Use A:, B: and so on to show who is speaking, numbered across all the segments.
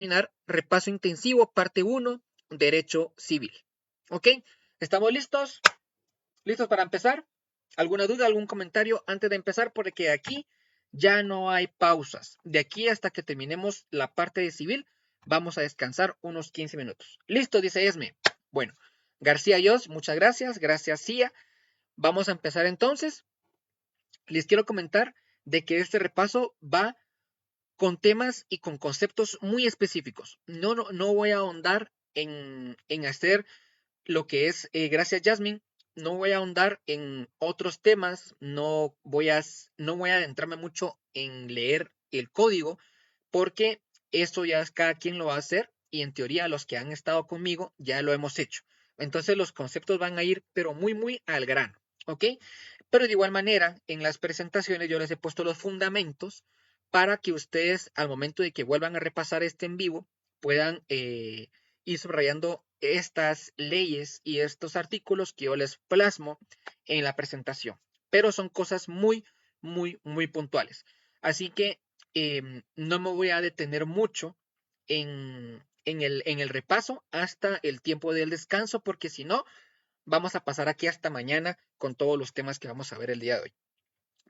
A: terminar repaso intensivo, parte 1, derecho civil. ¿Ok? ¿Estamos listos? ¿Listos para empezar? ¿Alguna duda, algún comentario antes de empezar? Porque aquí ya no hay pausas. De aquí hasta que terminemos la parte de civil, vamos a descansar unos 15 minutos. Listo, dice Esme. Bueno, García Yos, muchas gracias. Gracias, Cia. Vamos a empezar entonces. Les quiero comentar de que este repaso va con temas y con conceptos muy específicos. No voy a ahondar en hacer lo que es, gracias Jasmine, no voy a ahondar en otros temas, no voy a adentrarme mucho en leer el código, porque eso ya cada quien lo va a hacer y en teoría los que han estado conmigo ya lo hemos hecho. Entonces los conceptos van a ir, pero muy al grano, ¿ok? Pero de igual manera, en las presentaciones yo les he puesto los fundamentos para que ustedes, al momento de que vuelvan a repasar este en vivo, puedan ir subrayando estas leyes y estos artículos que yo les plasmo en la presentación. Pero son cosas muy puntuales. Así que no me voy a detener mucho en el repaso hasta el tiempo del descanso, porque si no, vamos a pasar aquí hasta mañana con todos los temas que vamos a ver el día de hoy.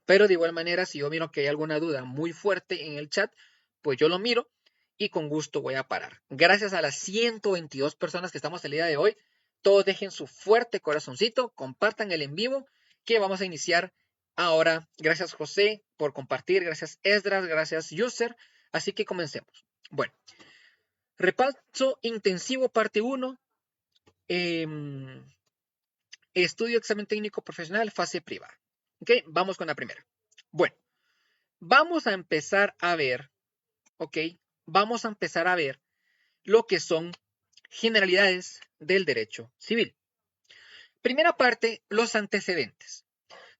A: Pero de igual manera, si yo miro que hay alguna duda muy fuerte en el chat, pues yo lo miro y con gusto voy a parar. Gracias a las 122 personas que estamos el día de hoy, todos dejen su fuerte corazoncito, compartan el en vivo que vamos a iniciar ahora. Gracias José por compartir, gracias Esdras, gracias User. Así que comencemos. Bueno, repaso intensivo parte 1. Estudio examen técnico profesional, fase privada. Ok, vamos con la primera. Bueno, vamos a empezar a ver, ok, vamos a empezar a ver lo que son generalidades del derecho civil. Primera parte, los antecedentes.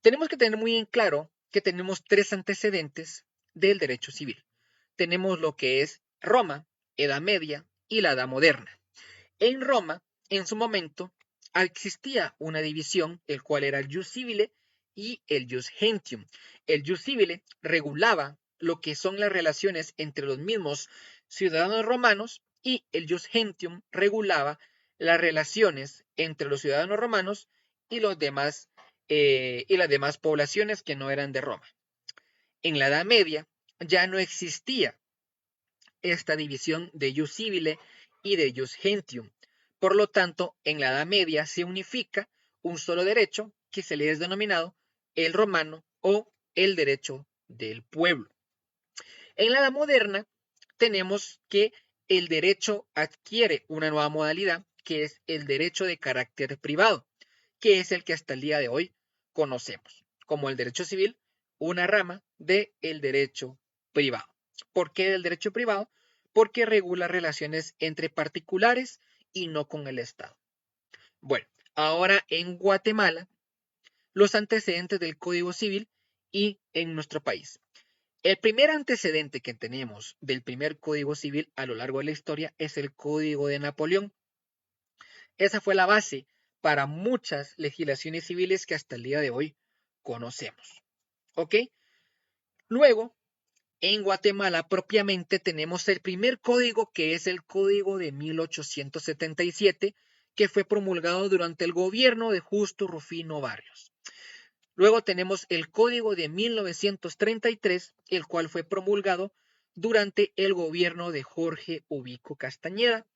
A: Tenemos que tener muy en claro que tenemos tres antecedentes del derecho civil. Tenemos lo que es Roma, Edad Media y la Edad Moderna. En Roma, en su momento, existía una división, el cual era el jus civile y el jus gentium. El jus civile regulaba lo que son las relaciones entre los mismos ciudadanos romanos y el jus gentium regulaba las relaciones entre los ciudadanos romanos y los demás y las demás poblaciones que no eran de Roma. En la Edad Media ya no existía esta división de jus civile y de jus gentium. Por lo tanto, en la Edad Media se unifica un solo derecho que se le es denominado el romano o el derecho del pueblo. En la Edad Moderna tenemos que el derecho adquiere una nueva modalidad que es el derecho de carácter privado, que es el que hasta el día de hoy conocemos como el derecho civil, una rama del derecho privado. ¿Por qué del derecho privado? Porque regula relaciones entre particulares y no con el Estado. Bueno, ahora en Guatemala, los antecedentes del Código Civil y en nuestro país. El primer antecedente que tenemos del primer Código Civil a lo largo de la historia es el Código de Napoleón. Esa fue la base para muchas legislaciones civiles que hasta el día de hoy conocemos. ¿Ok? Luego, en Guatemala propiamente tenemos el primer código, que es el Código de 1877, que fue promulgado durante el gobierno de Justo Rufino Barrios. Luego tenemos el Código de 1933, el cual fue promulgado durante el gobierno de Jorge Ubico Castañeda.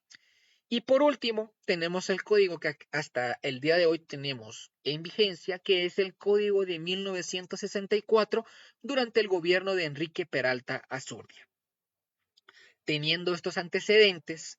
A: Y por último, tenemos el código que hasta el día de hoy tenemos en vigencia, que es el Código de 1964 durante el gobierno de Enrique Peralta Azurdia. Teniendo estos antecedentes,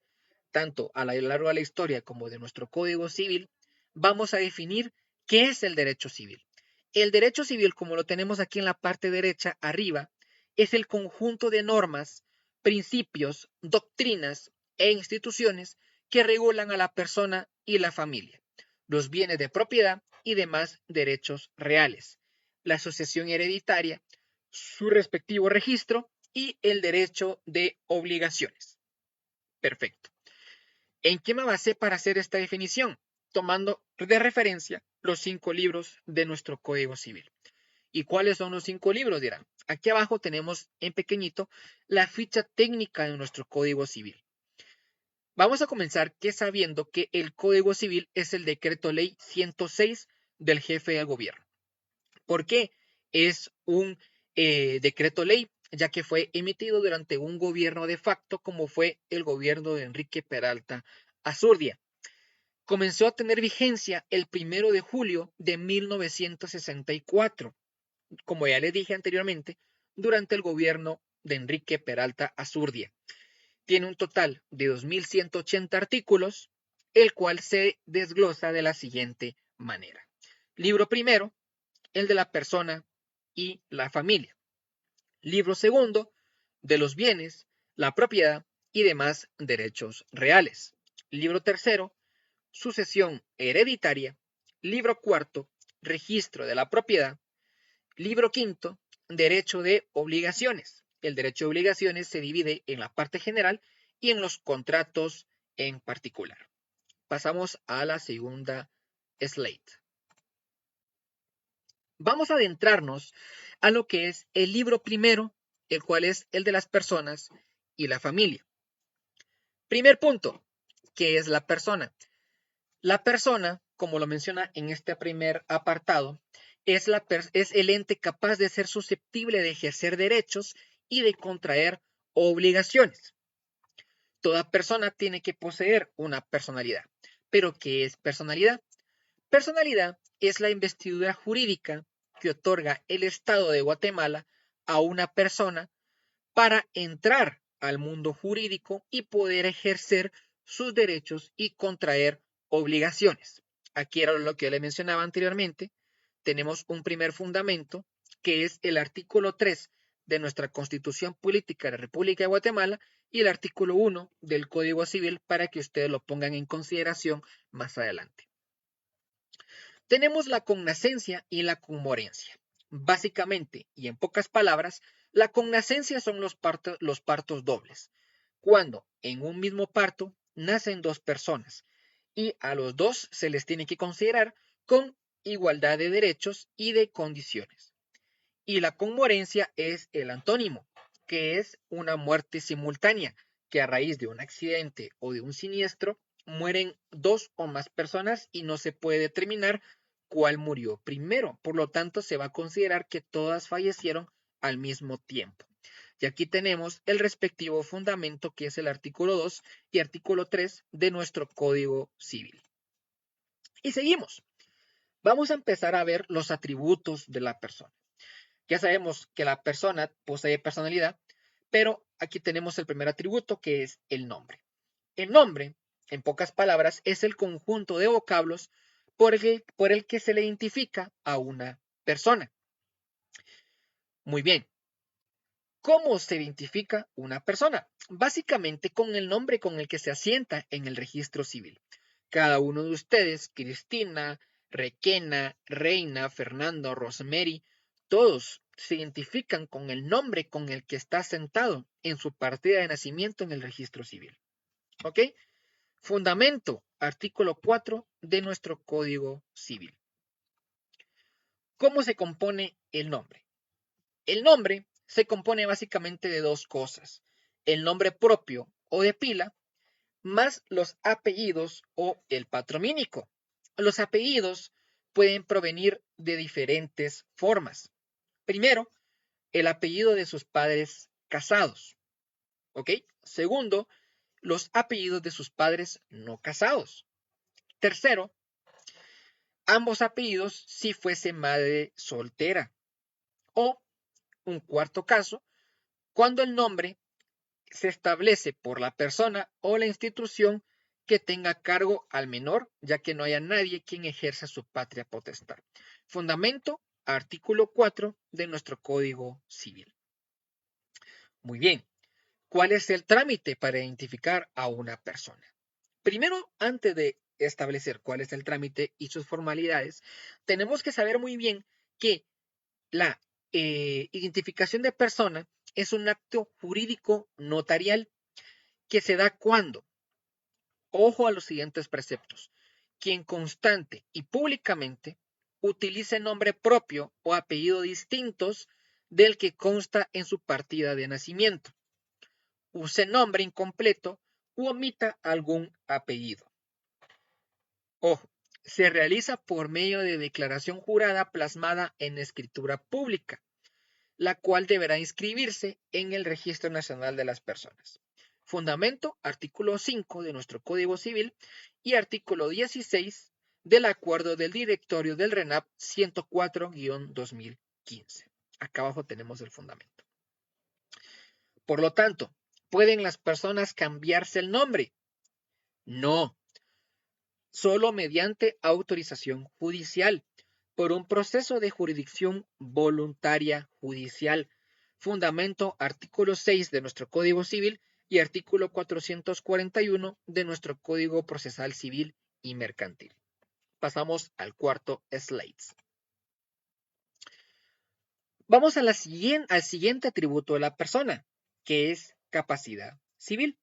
A: tanto a lo largo de la historia como de nuestro Código Civil, vamos a definir qué es el derecho civil. El derecho civil, como lo tenemos aquí en la parte derecha arriba, es el conjunto de normas, principios, doctrinas e instituciones que regulan a la persona y la familia, los bienes de propiedad y demás derechos reales, la sucesión hereditaria, su respectivo registro y el derecho de obligaciones. Perfecto. ¿En qué me basé para hacer esta definición? Tomando de referencia los 5 libros de nuestro Código Civil. ¿Y cuáles son los 5 libros? Dirán. Aquí abajo tenemos en pequeñito la ficha técnica de nuestro Código Civil. Vamos a comenzar sabiendo que el Código Civil es el decreto ley 106 del jefe de gobierno. ¿Por qué es un decreto ley? Ya que fue emitido durante un gobierno de facto como fue el gobierno de Enrique Peralta Azurdia. Comenzó a tener vigencia el 1 de julio de 1964, como ya les dije anteriormente, durante el gobierno de Enrique Peralta Azurdia. Tiene un total de 2.180 artículos, el cual se desglosa de la siguiente manera. Libro primero, el de la persona y la familia. Libro segundo, de los bienes, la propiedad y demás derechos reales. Libro tercero, sucesión hereditaria. Libro cuarto, registro de la propiedad. Libro quinto, derecho de obligaciones. El derecho de obligaciones se divide en la parte general y en los contratos en particular. Pasamos a la segunda slide. Vamos a adentrarnos a lo que es el libro primero, el cual es el de las personas y la familia. Primer punto, ¿qué es la persona? La persona, como lo menciona en este primer apartado, es el ente capaz de ser susceptible de ejercer derechos y de contraer obligaciones. Toda persona tiene que poseer una personalidad. ¿Pero qué es personalidad? Personalidad es la investidura jurídica que otorga el Estado de Guatemala a una persona para entrar al mundo jurídico y poder ejercer sus derechos y contraer obligaciones. Aquí era lo que yo le mencionaba anteriormente. Tenemos un primer fundamento, que es el artículo 3 de nuestra Constitución Política de la República de Guatemala y el artículo 1 del Código Civil para que ustedes lo pongan en consideración más adelante. Tenemos la cognoscencia y la conmorencia. Básicamente, y en pocas palabras, la cognoscencia son los partos dobles, cuando en un mismo parto nacen dos personas y a los dos se les tiene que considerar con igualdad de derechos y de condiciones. Y la conmorencia es el antónimo, que es una muerte simultánea, que a raíz de un accidente o de un siniestro mueren dos o más personas y no se puede determinar cuál murió primero. Por lo tanto, se va a considerar que todas fallecieron al mismo tiempo. Y aquí tenemos el respectivo fundamento, que es el artículo 2 y artículo 3 de nuestro Código Civil. Y seguimos. Vamos a empezar a ver los atributos de la persona. Ya sabemos que la persona posee personalidad, pero aquí tenemos el primer atributo, que es el nombre. El nombre, en pocas palabras, es el conjunto de vocablos por el que se le identifica a una persona. Muy bien. ¿Cómo se identifica una persona? Básicamente con el nombre con el que se asienta en el registro civil. Cada uno de ustedes, Cristina, Requena, Reina, Fernando, Rosemary, todos se identifican con el nombre con el que está sentado en su partida de nacimiento en el registro civil. ¿Ok? Fundamento, artículo 4 de nuestro Código Civil. ¿Cómo se compone el nombre? El nombre se compone básicamente de dos cosas: el nombre propio o de pila, más los apellidos o el patronímico. Los apellidos pueden provenir de diferentes formas. Primero, el apellido de sus padres casados. ¿Ok? Segundo, los apellidos de sus padres no casados. Tercero, ambos apellidos si fuese madre soltera. O un cuarto caso, cuando el nombre se establece por la persona o la institución que tenga cargo al menor, ya que no haya nadie quien ejerza su patria potestad. Fundamento, artículo 4 de nuestro Código Civil. Muy bien. ¿Cuál es el trámite para identificar a una persona? Primero, antes de establecer cuál es el trámite y sus formalidades, tenemos que saber muy bien que la identificación de persona es un acto jurídico notarial que se da cuando, ojo a los siguientes preceptos, quien constante y públicamente utilice nombre propio o apellido distintos del que consta en su partida de nacimiento, use nombre incompleto u omita algún apellido. Ojo, se realiza por medio de declaración jurada plasmada en escritura pública, la cual deberá inscribirse en el Registro Nacional de las Personas. Fundamento, artículo 5 de nuestro Código Civil y artículo 16 del Acuerdo del Directorio del RENAP 104-2015. Acá abajo tenemos el fundamento. Por lo tanto, ¿pueden las personas cambiarse el nombre? No, solo mediante autorización judicial por un proceso de jurisdicción voluntaria judicial. Fundamento, artículo 6 de nuestro Código Civil y artículo 441 de nuestro Código Procesal Civil y Mercantil. Pasamos al cuarto slide. Vamos al siguiente atributo de la persona, que es capacidad civil.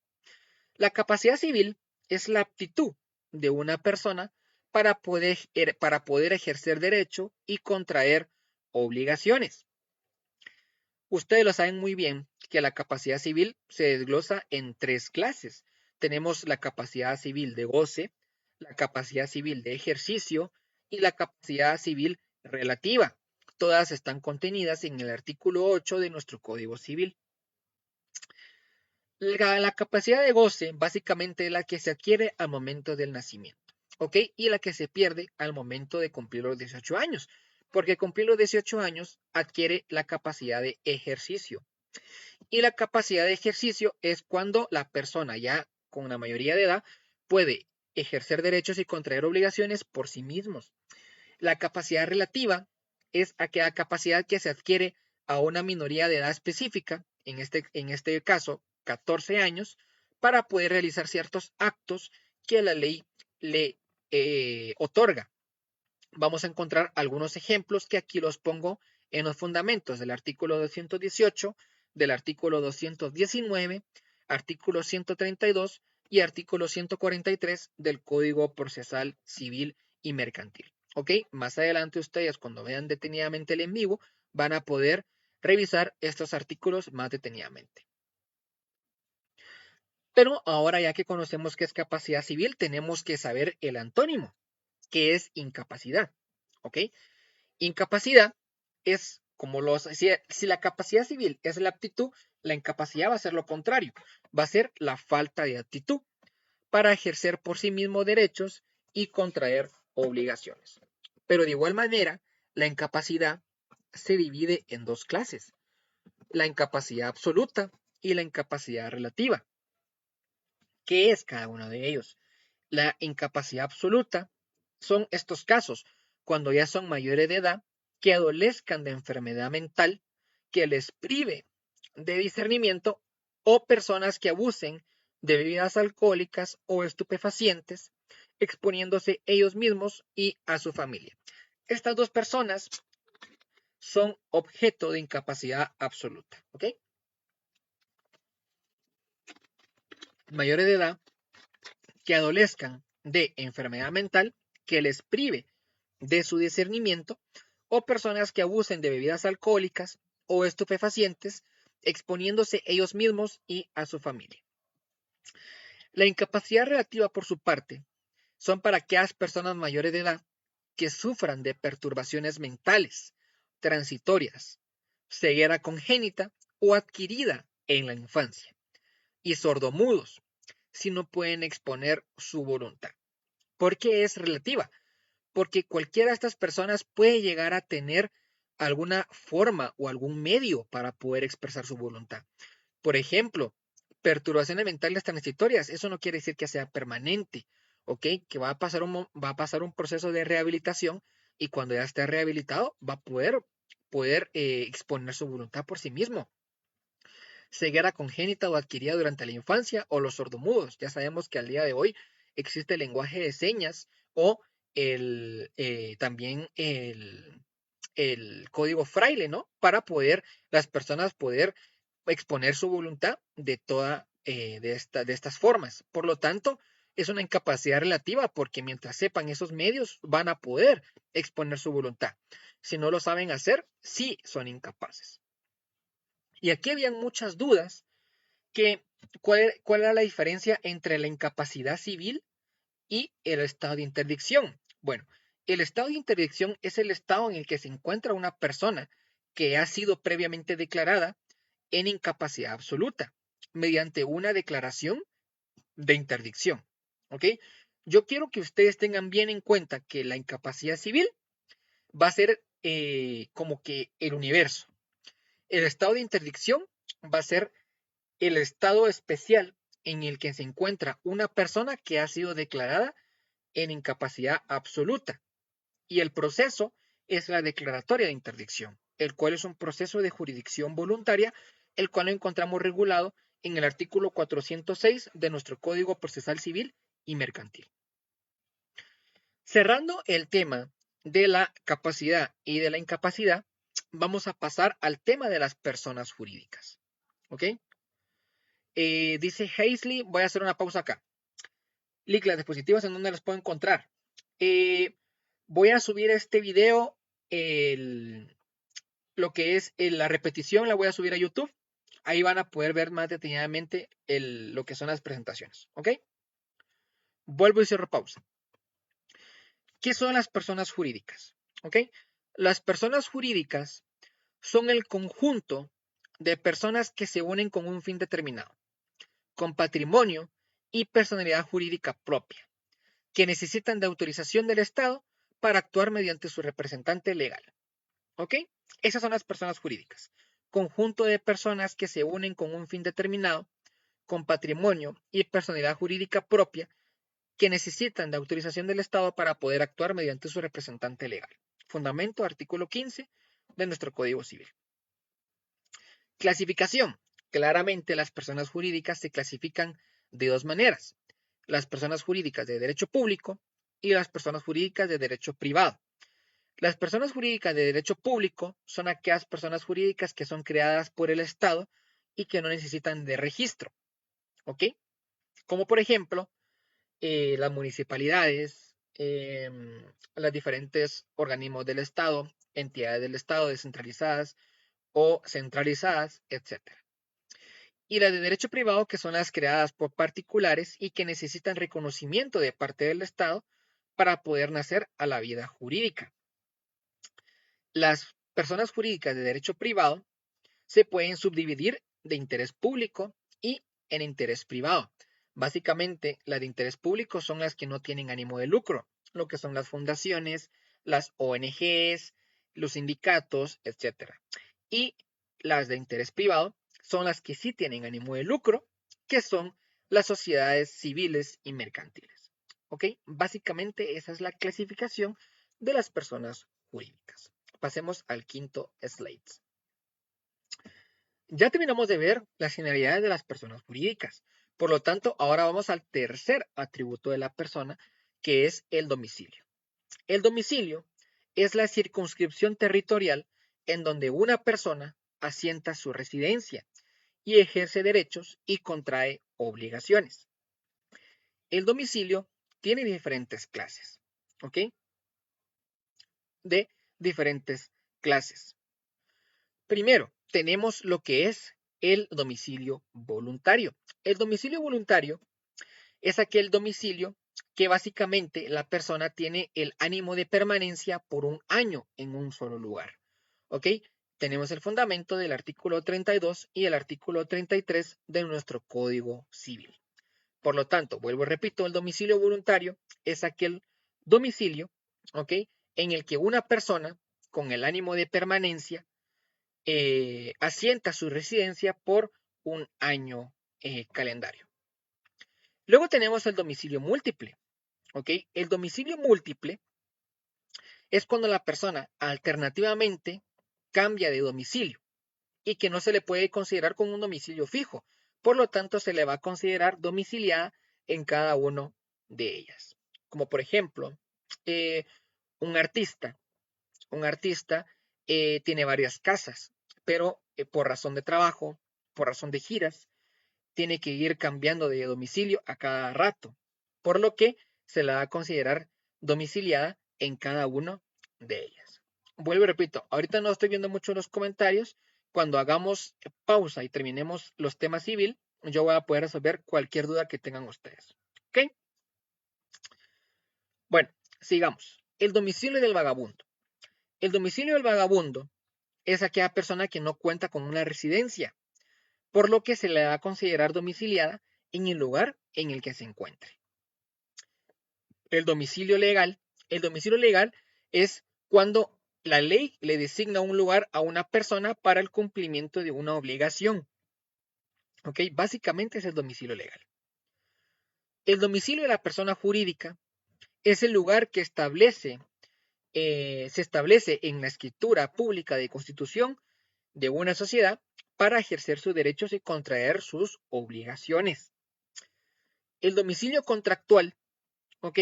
A: La capacidad civil es la aptitud de una persona para poder ejercer derecho y contraer obligaciones. Ustedes lo saben muy bien que la capacidad civil se desglosa en 3 clases. Tenemos la capacidad civil de goce, la capacidad civil de ejercicio y la capacidad civil relativa. Todas están contenidas en el artículo 8 de nuestro Código Civil. La capacidad de goce básicamente es la que se adquiere al momento del nacimiento, ¿ok? Y la que se pierde al momento de cumplir los 18 años, porque cumplir los 18 años adquiere la capacidad de ejercicio. Y la capacidad de ejercicio es cuando la persona ya con la mayoría de edad puede ejercer derechos y contraer obligaciones por sí mismos. La capacidad relativa es aquella capacidad que se adquiere a una minoría de edad específica, en este caso 14 años, para poder realizar ciertos actos que la ley le otorga. Vamos a encontrar algunos ejemplos que aquí los pongo en los fundamentos del artículo 218, del artículo 219, artículo 132 y artículo 143 del Código Procesal Civil y Mercantil. ¿Ok? Más adelante ustedes, cuando vean detenidamente el en vivo, van a poder revisar estos artículos más detenidamente. Pero ahora ya que conocemos qué es capacidad civil, tenemos que saber el antónimo, que es incapacidad. ¿Ok? Incapacidad es como si la capacidad civil es la aptitud, la incapacidad va a ser lo contrario, va a ser la falta de aptitud para ejercer por sí mismo derechos y contraer obligaciones. Pero de igual manera, la incapacidad se divide en 2 clases, la incapacidad absoluta y la incapacidad relativa. ¿Qué es cada uno de ellos? La incapacidad absoluta son estos casos cuando ya son mayores de edad que adolezcan de enfermedad mental que les prive de discernimiento o personas que abusen de bebidas alcohólicas o estupefacientes, exponiéndose ellos mismos y a su familia. Estas 2 personas son objeto de incapacidad absoluta, ¿ok? Mayores de edad que adolezcan de enfermedad mental que les prive de su discernimiento o personas que abusen de bebidas alcohólicas o estupefacientes, exponiéndose ellos mismos y a su familia. La incapacidad relativa, por su parte, son para aquellas personas mayores de edad que sufran de perturbaciones mentales, transitorias, ceguera congénita o adquirida en la infancia, y sordomudos, si no pueden exponer su voluntad. ¿Por qué es relativa? Porque cualquiera de estas personas puede llegar a tener alguna forma o algún medio para poder expresar su voluntad. Por ejemplo, perturbaciones mentales transitorias, eso no quiere decir que sea permanente, ¿ok? Que va a pasar un proceso de rehabilitación y cuando ya esté rehabilitado va a poder exponer su voluntad por sí mismo. Ceguera congénita o adquirida durante la infancia o los sordomudos. Ya sabemos que al día de hoy existe el lenguaje de señas o también el código fraile, ¿no? Para las personas poder exponer su voluntad de estas formas. Por lo tanto, es una incapacidad relativa porque mientras sepan esos medios van a poder exponer su voluntad. Si no lo saben hacer, sí son incapaces. Y aquí habían muchas dudas que ¿cuál era la diferencia entre la incapacidad civil y el estado de interdicción? Bueno, el estado de interdicción es el estado en el que se encuentra una persona que ha sido previamente declarada en incapacidad absoluta mediante una declaración de interdicción. ¿Ok? Yo quiero que ustedes tengan bien en cuenta que la incapacidad civil va a ser como que el universo. El estado de interdicción va a ser el estado especial en el que se encuentra una persona que ha sido declarada en incapacidad absoluta. Y el proceso es la declaratoria de interdicción, el cual es un proceso de jurisdicción voluntaria, el cual lo encontramos regulado en el artículo 406 de nuestro Código Procesal Civil y Mercantil. Cerrando el tema de la capacidad y de la incapacidad, vamos a pasar al tema de las personas jurídicas. ¿Ok? Dice Hazley, voy a hacer una pausa acá. Lick, las diapositivas, ¿en dónde las puedo encontrar? Voy a subir este video, lo que es la repetición, la voy a subir a YouTube. Ahí van a poder ver más detalladamente lo que son las presentaciones. ¿Ok? Vuelvo y cierro pausa. ¿Qué son las personas jurídicas? ¿Ok? Las personas jurídicas son el conjunto de personas que se unen con un fin determinado, con patrimonio y personalidad jurídica propia, que necesitan de autorización del Estado para actuar mediante su representante legal. ¿Ok? Esas son las personas jurídicas. Conjunto de personas que se unen con un fin determinado, con patrimonio y personalidad jurídica propia, que necesitan de autorización del Estado para poder actuar mediante su representante legal. Fundamento, artículo 15 de nuestro Código Civil. Clasificación. Claramente las personas jurídicas se clasifican de dos maneras. Las personas jurídicas de derecho público y las personas jurídicas de derecho privado. Las personas jurídicas de derecho público son aquellas personas jurídicas que son creadas por el Estado y que no necesitan de registro. ¿Ok? Como por ejemplo, las municipalidades, los diferentes organismos del Estado, entidades del Estado descentralizadas o centralizadas, etc. Y las de derecho privado, que son las creadas por particulares y que necesitan reconocimiento de parte del Estado para poder nacer a la vida jurídica. Las personas jurídicas de derecho privado se pueden subdividir de interés público y en interés privado. Básicamente, las de interés público son las que no tienen ánimo de lucro, lo que son las fundaciones, las ONGs, los sindicatos, etc. Y las de interés privado son las que sí tienen ánimo de lucro, que son las sociedades civiles y mercantiles. ¿Ok? Básicamente esa es la clasificación de las personas jurídicas. Pasemos al quinto slide. Ya terminamos de ver las generalidades de las personas jurídicas. Por lo tanto, ahora vamos al tercer atributo de la persona, que es el domicilio. El domicilio es la circunscripción territorial en donde una persona asienta su residencia y ejerce derechos y contrae obligaciones. El domicilio tiene diferentes clases, ¿ok? De diferentes clases. Primero, tenemos lo que es el domicilio voluntario. El domicilio voluntario es aquel domicilio que básicamente la persona tiene el ánimo de permanencia por un año en un solo lugar. ¿Ok? Tenemos el fundamento del artículo 32 y el artículo 33 de nuestro Código Civil. Por lo tanto, vuelvo y repito, el domicilio voluntario es aquel domicilio, ¿ok? En el que una persona con el ánimo de permanencia asienta su residencia por un año calendario. Luego tenemos el domicilio múltiple. ¿Ok? El domicilio múltiple es cuando la persona alternativamente cambia de domicilio y que no se le puede considerar como un domicilio fijo. Por lo tanto, se le va a considerar domiciliada en cada uno de ellas. Como por ejemplo, eh, un artista. Un artista tiene varias casas, pero por razón de trabajo, por razón de giras, tiene que ir cambiando de domicilio a cada rato, por lo que se la va a considerar domiciliada en cada uno de ellas. Vuelvo y repito, ahorita no estoy viendo mucho los comentarios. Cuando hagamos pausa y terminemos los temas civil, yo voy a poder resolver cualquier duda que tengan ustedes. ¿Ok? Bueno, sigamos. El domicilio del vagabundo. El domicilio del vagabundo es aquella persona que no cuenta con una residencia, por lo que se le va a considerar domiciliada en el lugar en el que se encuentre. El domicilio legal es cuando la ley le designa un lugar a una persona para el cumplimiento de una obligación. ¿Ok? Básicamente es el domicilio legal. El domicilio de la persona jurídica es el lugar que se establece en la escritura pública de constitución de una sociedad para ejercer sus derechos y contraer sus obligaciones. El domicilio contractual, ¿ok?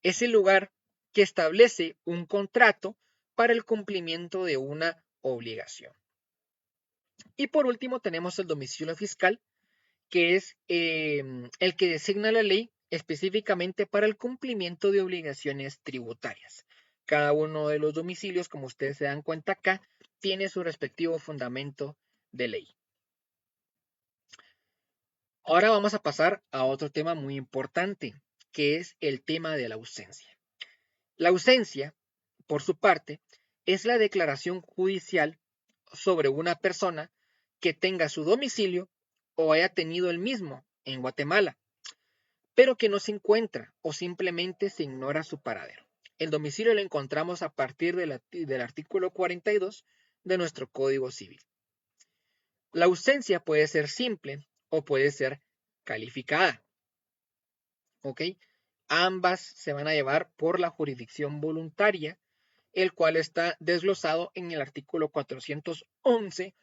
A: Es el lugar que establece un contrato para el cumplimiento de una obligación. Y por último tenemos el domicilio fiscal, que es el que designa la ley específicamente para el cumplimiento de obligaciones tributarias. Cada uno de los domicilios, como ustedes se dan cuenta acá, tiene su respectivo fundamento de ley. Ahora vamos a pasar a otro tema muy importante, que es el tema de la ausencia. La ausencia, por su parte, es la declaración judicial sobre una persona que tenga su domicilio o haya tenido el mismo en Guatemala, pero que no se encuentra o simplemente se ignora su paradero. El domicilio lo encontramos a partir del artículo 42 de nuestro Código Civil. La ausencia puede ser simple o puede ser calificada. ¿Ok? Ambas se van a llevar por la jurisdicción voluntaria, el cual está desglosado en el artículo 411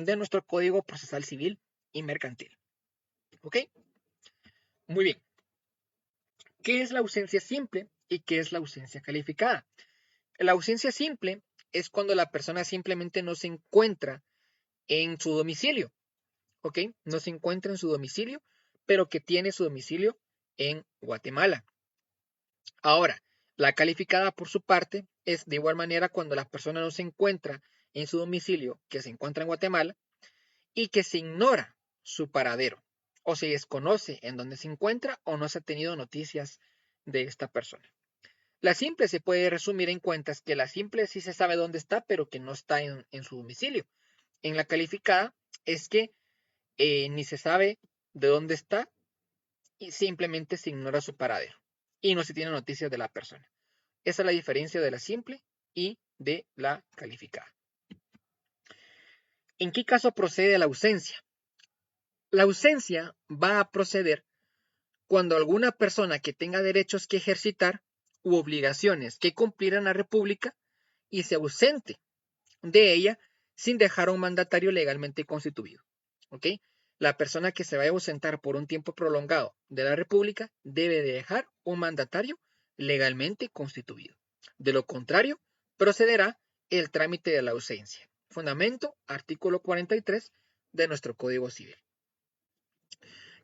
A: de nuestro Código Procesal Civil y Mercantil. ¿Ok? Muy bien. ¿Qué es la ausencia simple y qué es la ausencia calificada? La ausencia simple es cuando la persona simplemente no se encuentra en su domicilio. ¿Ok? No se encuentra en su domicilio, pero que tiene su domicilio en Guatemala. Ahora, la calificada por su parte es de igual manera cuando la persona no se encuentra en su domicilio, que se encuentra en Guatemala, y que se ignora su paradero, o se desconoce en dónde se encuentra o no se ha tenido noticias de esta persona. La simple se puede resumir en cuentas que la simple sí se sabe dónde está, pero que no está en su domicilio. En la calificada es que ni se sabe de dónde está y simplemente se ignora su paradero y no se tiene noticias de la persona. Esa es la diferencia de la simple y de la calificada. ¿En qué caso procede la ausencia? La ausencia va a proceder cuando alguna persona que tenga derechos que ejercitar u obligaciones que cumplir en la República y se ausente de ella sin dejar a un mandatario legalmente constituido. ¿Ok? La persona que se vaya a ausentar por un tiempo prolongado de la República debe de dejar un mandatario legalmente constituido. De lo contrario, procederá el trámite de la ausencia. Fundamento, artículo 43 de nuestro Código Civil.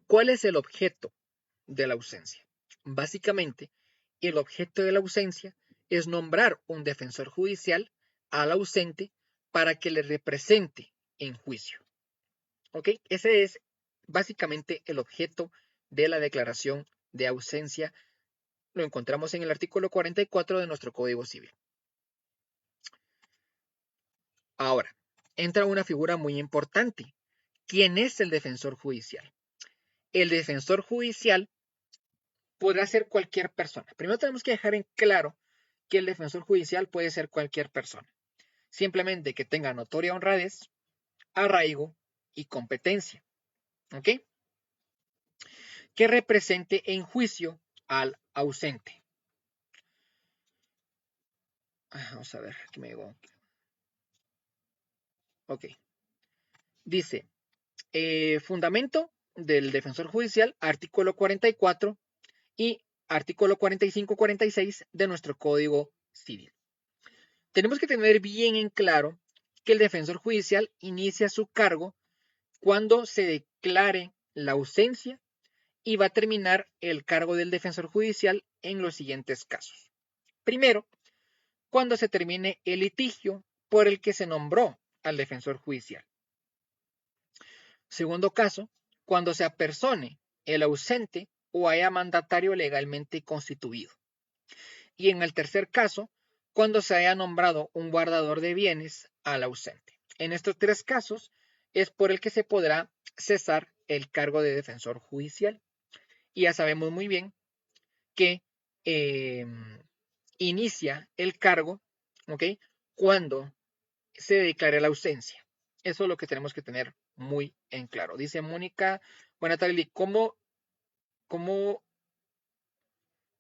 A: ¿Cuál es el objeto de la ausencia? Básicamente, el objeto de la ausencia es nombrar un defensor judicial al ausente para que le represente en juicio. ¿Ok? Ese es básicamente el objeto de la declaración de ausencia. Lo encontramos en el artículo 44 de nuestro Código Civil. Ahora, entra una figura muy importante. ¿Quién es el defensor judicial? El defensor judicial podrá ser cualquier persona. Primero tenemos que dejar en claro que el defensor judicial puede ser cualquier persona. Simplemente que tenga notoria honradez, arraigo y competencia. ¿Ok? Que represente en juicio al ausente. Vamos a ver, aquí me llegó. Ok. Dice, fundamento del defensor judicial, artículo 44 y artículo 45-46 de nuestro Código Civil. Tenemos que tener bien en claro que el defensor judicial inicia su cargo cuando se declare la ausencia y va a terminar el cargo del defensor judicial en los siguientes casos. Primero, cuando se termine el litigio por el que se nombró al defensor judicial. Segundo caso, cuando se apersone el ausente o haya mandatario legalmente constituido. Y en el tercer caso, cuando se haya nombrado un guardador de bienes al ausente. En estos tres casos es por el que se podrá cesar el cargo de defensor judicial. Y ya sabemos muy bien que inicia el cargo, ¿ok? Cuando se declare la ausencia. Eso es lo que tenemos que tener muy en claro. Dice Mónica, buena tarde, ¿cómo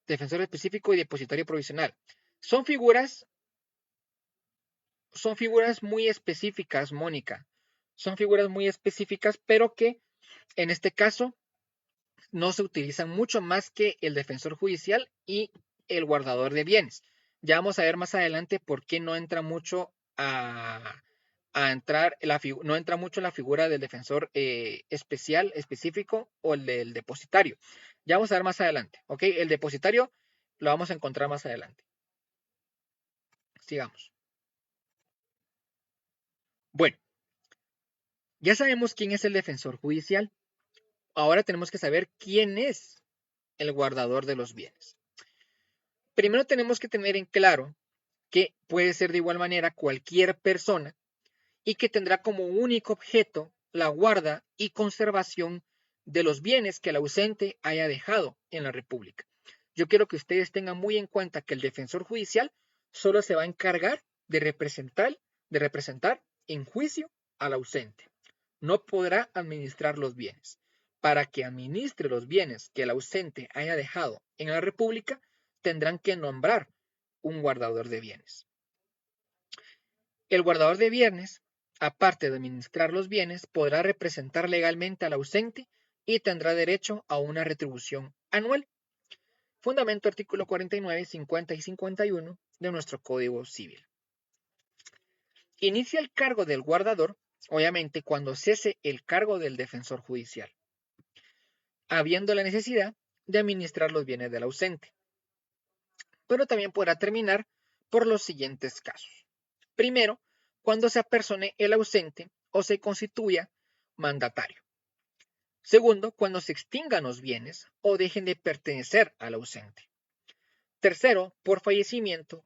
A: defensor específico y depositario provisional? Son figuras muy específicas, Mónica. Son figuras muy específicas, pero que en este caso no se utilizan mucho más que el defensor judicial y el guardador de bienes. Ya vamos a ver más adelante por qué no entra mucho no entra mucho la figura del defensor específico o el del depositario. Ya vamos a ver más adelante, ¿ok? El depositario lo vamos a encontrar más adelante. Sigamos. Bueno, ya sabemos quién es el defensor judicial. Ahora tenemos que saber quién es el guardador de los bienes. Primero tenemos que tener en claro que puede ser de igual manera cualquier persona y que tendrá como único objeto la guarda y conservación de los bienes que el ausente haya dejado en la República. Yo quiero que ustedes tengan muy en cuenta que el defensor judicial solo se va a encargar de representar en juicio al ausente. No podrá administrar los bienes. Para que administre los bienes que el ausente haya dejado en la República, tendrán que nombrar un guardador de bienes. El guardador de bienes, aparte de administrar los bienes, podrá representar legalmente al ausente y tendrá derecho a una retribución anual. Fundamento artículo 49, 50 y 51 de nuestro Código Civil. Inicia el cargo del guardador, obviamente, cuando cese el cargo del defensor judicial, habiendo la necesidad de administrar los bienes del ausente. Pero también podrá terminar por los siguientes casos. Primero, cuando se apersone el ausente o se constituya mandatario. Segundo, cuando se extingan los bienes o dejen de pertenecer al ausente. Tercero, por fallecimiento,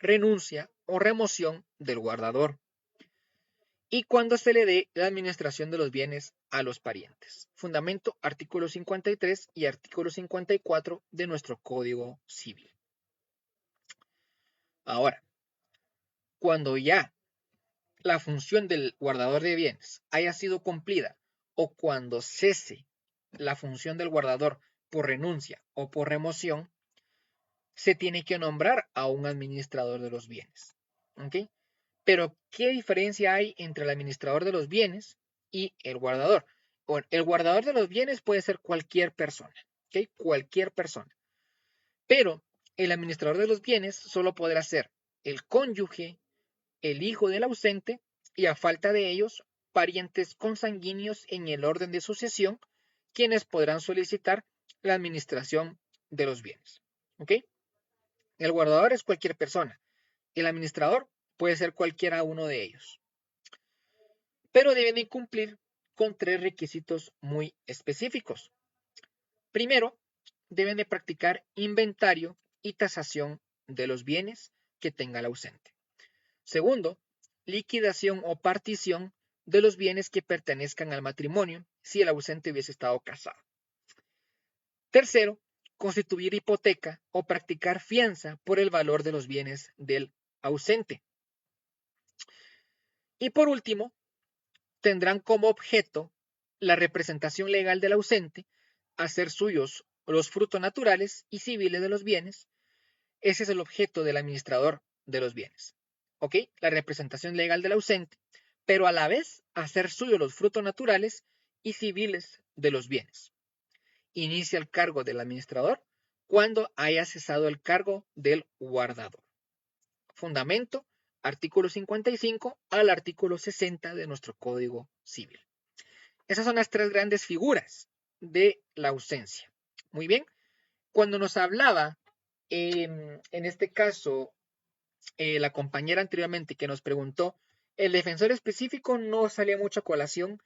A: renuncia o remoción del guardador. Y cuando se le dé la administración de los bienes a los parientes. Fundamento, artículo 53 y artículo 54 de nuestro Código Civil. Ahora, cuando ya la función del guardador de bienes haya sido cumplida o cuando cese la función del guardador por renuncia o por remoción, se tiene que nombrar a un administrador de los bienes. ¿Ok? Pero, ¿qué diferencia hay entre el administrador de los bienes y el guardador? Bueno, el guardador de los bienes puede ser cualquier persona, ¿ok? Cualquier persona. Pero el administrador de los bienes solo podrá ser el cónyuge, el hijo del ausente y, a falta de ellos, parientes consanguíneos en el orden de sucesión, quienes podrán solicitar la administración de los bienes. ¿Ok? El guardador es cualquier persona. El administrador puede ser cualquiera uno de ellos. Pero deben cumplir con tres requisitos muy específicos. Primero, deben de practicar inventario y tasación de los bienes que tenga el ausente. Segundo, liquidación o partición de los bienes que pertenezcan al matrimonio si el ausente hubiese estado casado. Tercero, constituir hipoteca o practicar fianza por el valor de los bienes del ausente. Y por último, tendrán como objeto la representación legal del ausente, hacer suyos los frutos naturales y civiles de los bienes. Ese es el objeto del administrador de los bienes. ¿Ok? La representación legal del ausente, pero a la vez hacer suyos los frutos naturales y civiles de los bienes. Inicia el cargo del administrador cuando haya cesado el cargo del guardador. Fundamento, artículo 55 al artículo 60 de nuestro Código Civil. Esas son las tres grandes figuras de la ausencia. Muy bien. Cuando nos hablaba, en este caso, la compañera anteriormente que nos preguntó, el defensor específico no salía mucho a colación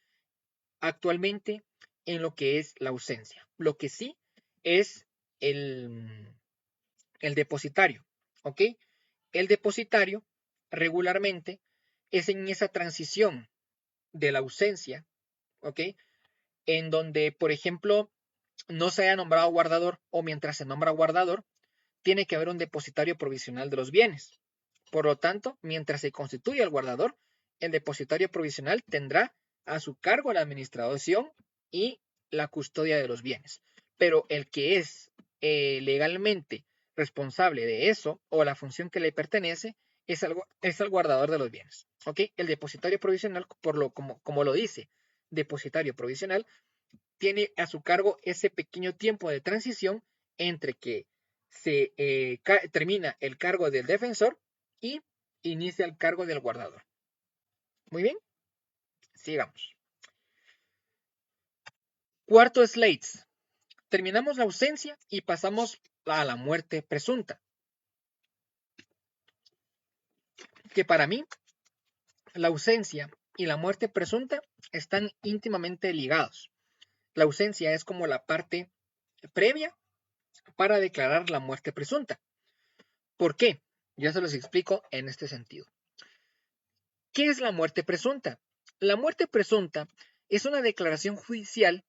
A: actualmente en lo que es la ausencia. Lo que sí es el depositario, ¿ok? El depositario regularmente es en esa transición de la ausencia, ¿ok? En donde, por ejemplo, no se haya nombrado guardador o mientras se nombra guardador, tiene que haber un depositario provisional de los bienes. Por lo tanto, mientras se constituye el guardador, el depositario provisional tendrá a su cargo la administración y la custodia de los bienes. Pero el que es legalmente responsable de eso o la función que le pertenece es el guardador de los bienes. ¿Ok? El depositario provisional, como lo dice, depositario provisional, tiene a su cargo ese pequeño tiempo de transición entre que se termina el cargo del defensor y inicia el cargo del guardador. Muy bien, sigamos. Cuarto slates. Terminamos la ausencia y pasamos a la muerte presunta. Que para mí, la ausencia y la muerte presunta están íntimamente ligados. La ausencia es como la parte previa para declarar la muerte presunta. ¿Por qué? Ya se los explico en este sentido. ¿Qué es la muerte presunta? La muerte presunta es una declaración judicial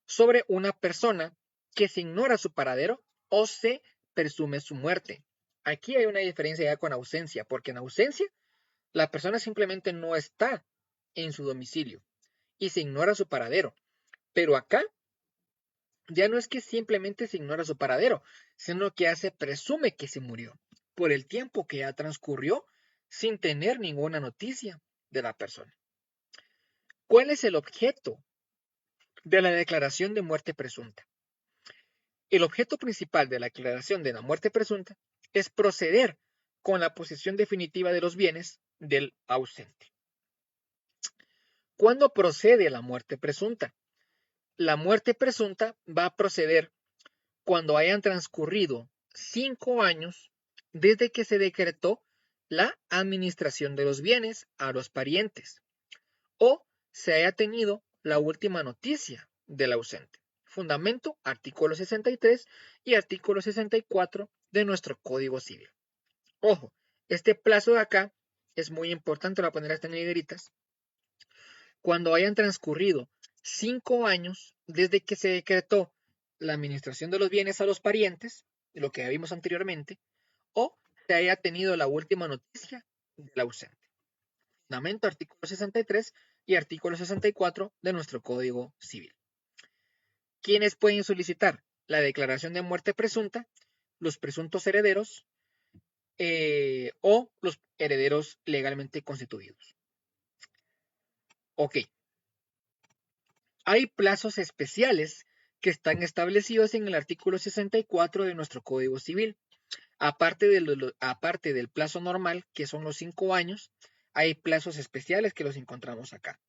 A: sobre una persona que se ignora su paradero o se presume su muerte. Aquí hay una diferencia ya con ausencia, porque en ausencia la persona simplemente no está en su domicilio y se ignora su paradero. Pero acá ya no es que simplemente se ignora su paradero, sino que ya se presume que se murió por el tiempo que ya transcurrió sin tener ninguna noticia de la persona. ¿Cuál es el objeto de la declaración de muerte presunta? El objeto principal de la declaración de la muerte presunta es proceder con la posesión definitiva de los bienes del ausente. ¿Cuándo procede la muerte presunta? La muerte presunta va a proceder cuando hayan transcurrido 5 años desde que se decretó la administración de los bienes a los parientes o se haya tenido la última noticia del ausente. Fundamento, artículo 63 y artículo 64 de nuestro Código Civil. Ojo, este plazo de acá es muy importante, lo voy a poner hasta en negritas. Cuando hayan transcurrido 5 años desde que se decretó la administración de los bienes a los parientes, lo que vimos anteriormente, o se haya tenido la última noticia del ausente. Fundamento, artículo 63 y artículo 64 de nuestro Código Civil. ¿Quiénes pueden solicitar la declaración de muerte presunta? Los presuntos herederos o los herederos legalmente constituidos. Ok. Hay plazos especiales que están establecidos en el artículo 64 de nuestro Código Civil. Aparte del plazo normal, que son los 5 años, hay plazos especiales que los encontramos acá.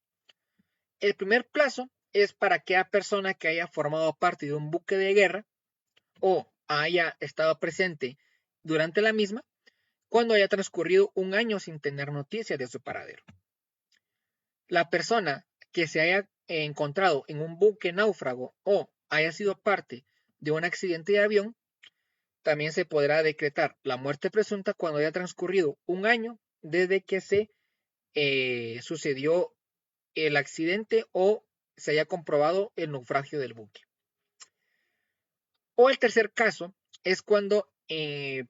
A: El primer plazo es para aquella persona que haya formado parte de un buque de guerra o haya estado presente durante la misma cuando haya transcurrido 1 año sin tener noticias de su paradero. La persona que se haya encontrado en un buque náufrago o haya sido parte de un accidente de avión, también se podrá decretar la muerte presunta cuando haya transcurrido 1 año desde que se sucedió el accidente o se haya comprobado el naufragio del buque. O el tercer caso es cuando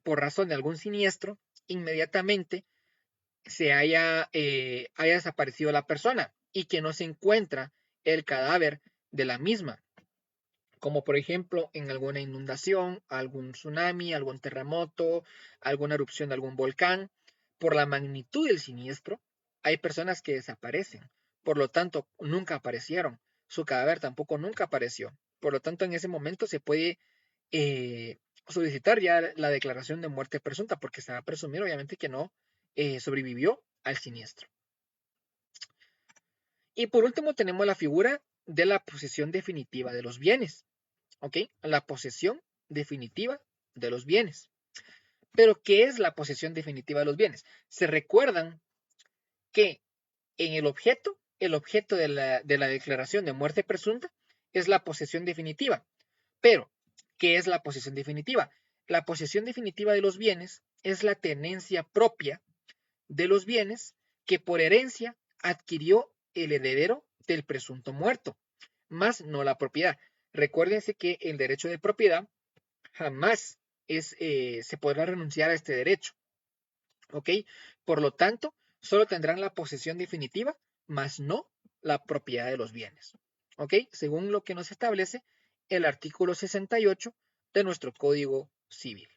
A: por razón de algún siniestro inmediatamente se haya desaparecido la persona y que no se encuentra el cadáver de la misma, como por ejemplo en alguna inundación, algún tsunami, algún terremoto, alguna erupción de algún volcán. Por la magnitud del siniestro, hay personas que desaparecen, por lo tanto nunca aparecieron, su cadáver tampoco nunca apareció, por lo tanto en ese momento se puede solicitar ya la declaración de muerte presunta porque se va a presumir obviamente que no sobrevivió al siniestro. Y por último tenemos la figura de la posesión definitiva de los bienes. ¿Ok? La posesión definitiva de los bienes. Pero, ¿qué es la posesión definitiva de los bienes? Se recuerdan que en el objeto el objeto de la declaración de muerte presunta es la posesión definitiva. Pero, ¿qué es la posesión definitiva? La posesión definitiva de los bienes es la tenencia propia de los bienes que por herencia adquirió el heredero del presunto muerto, más no la propiedad. Recuérdense que el derecho de propiedad jamás se podrá renunciar a este derecho. ¿Ok? Por lo tanto, solo tendrán la posesión definitiva, más no la propiedad de los bienes. ¿Ok? Según lo que nos establece el artículo 68 de nuestro Código Civil.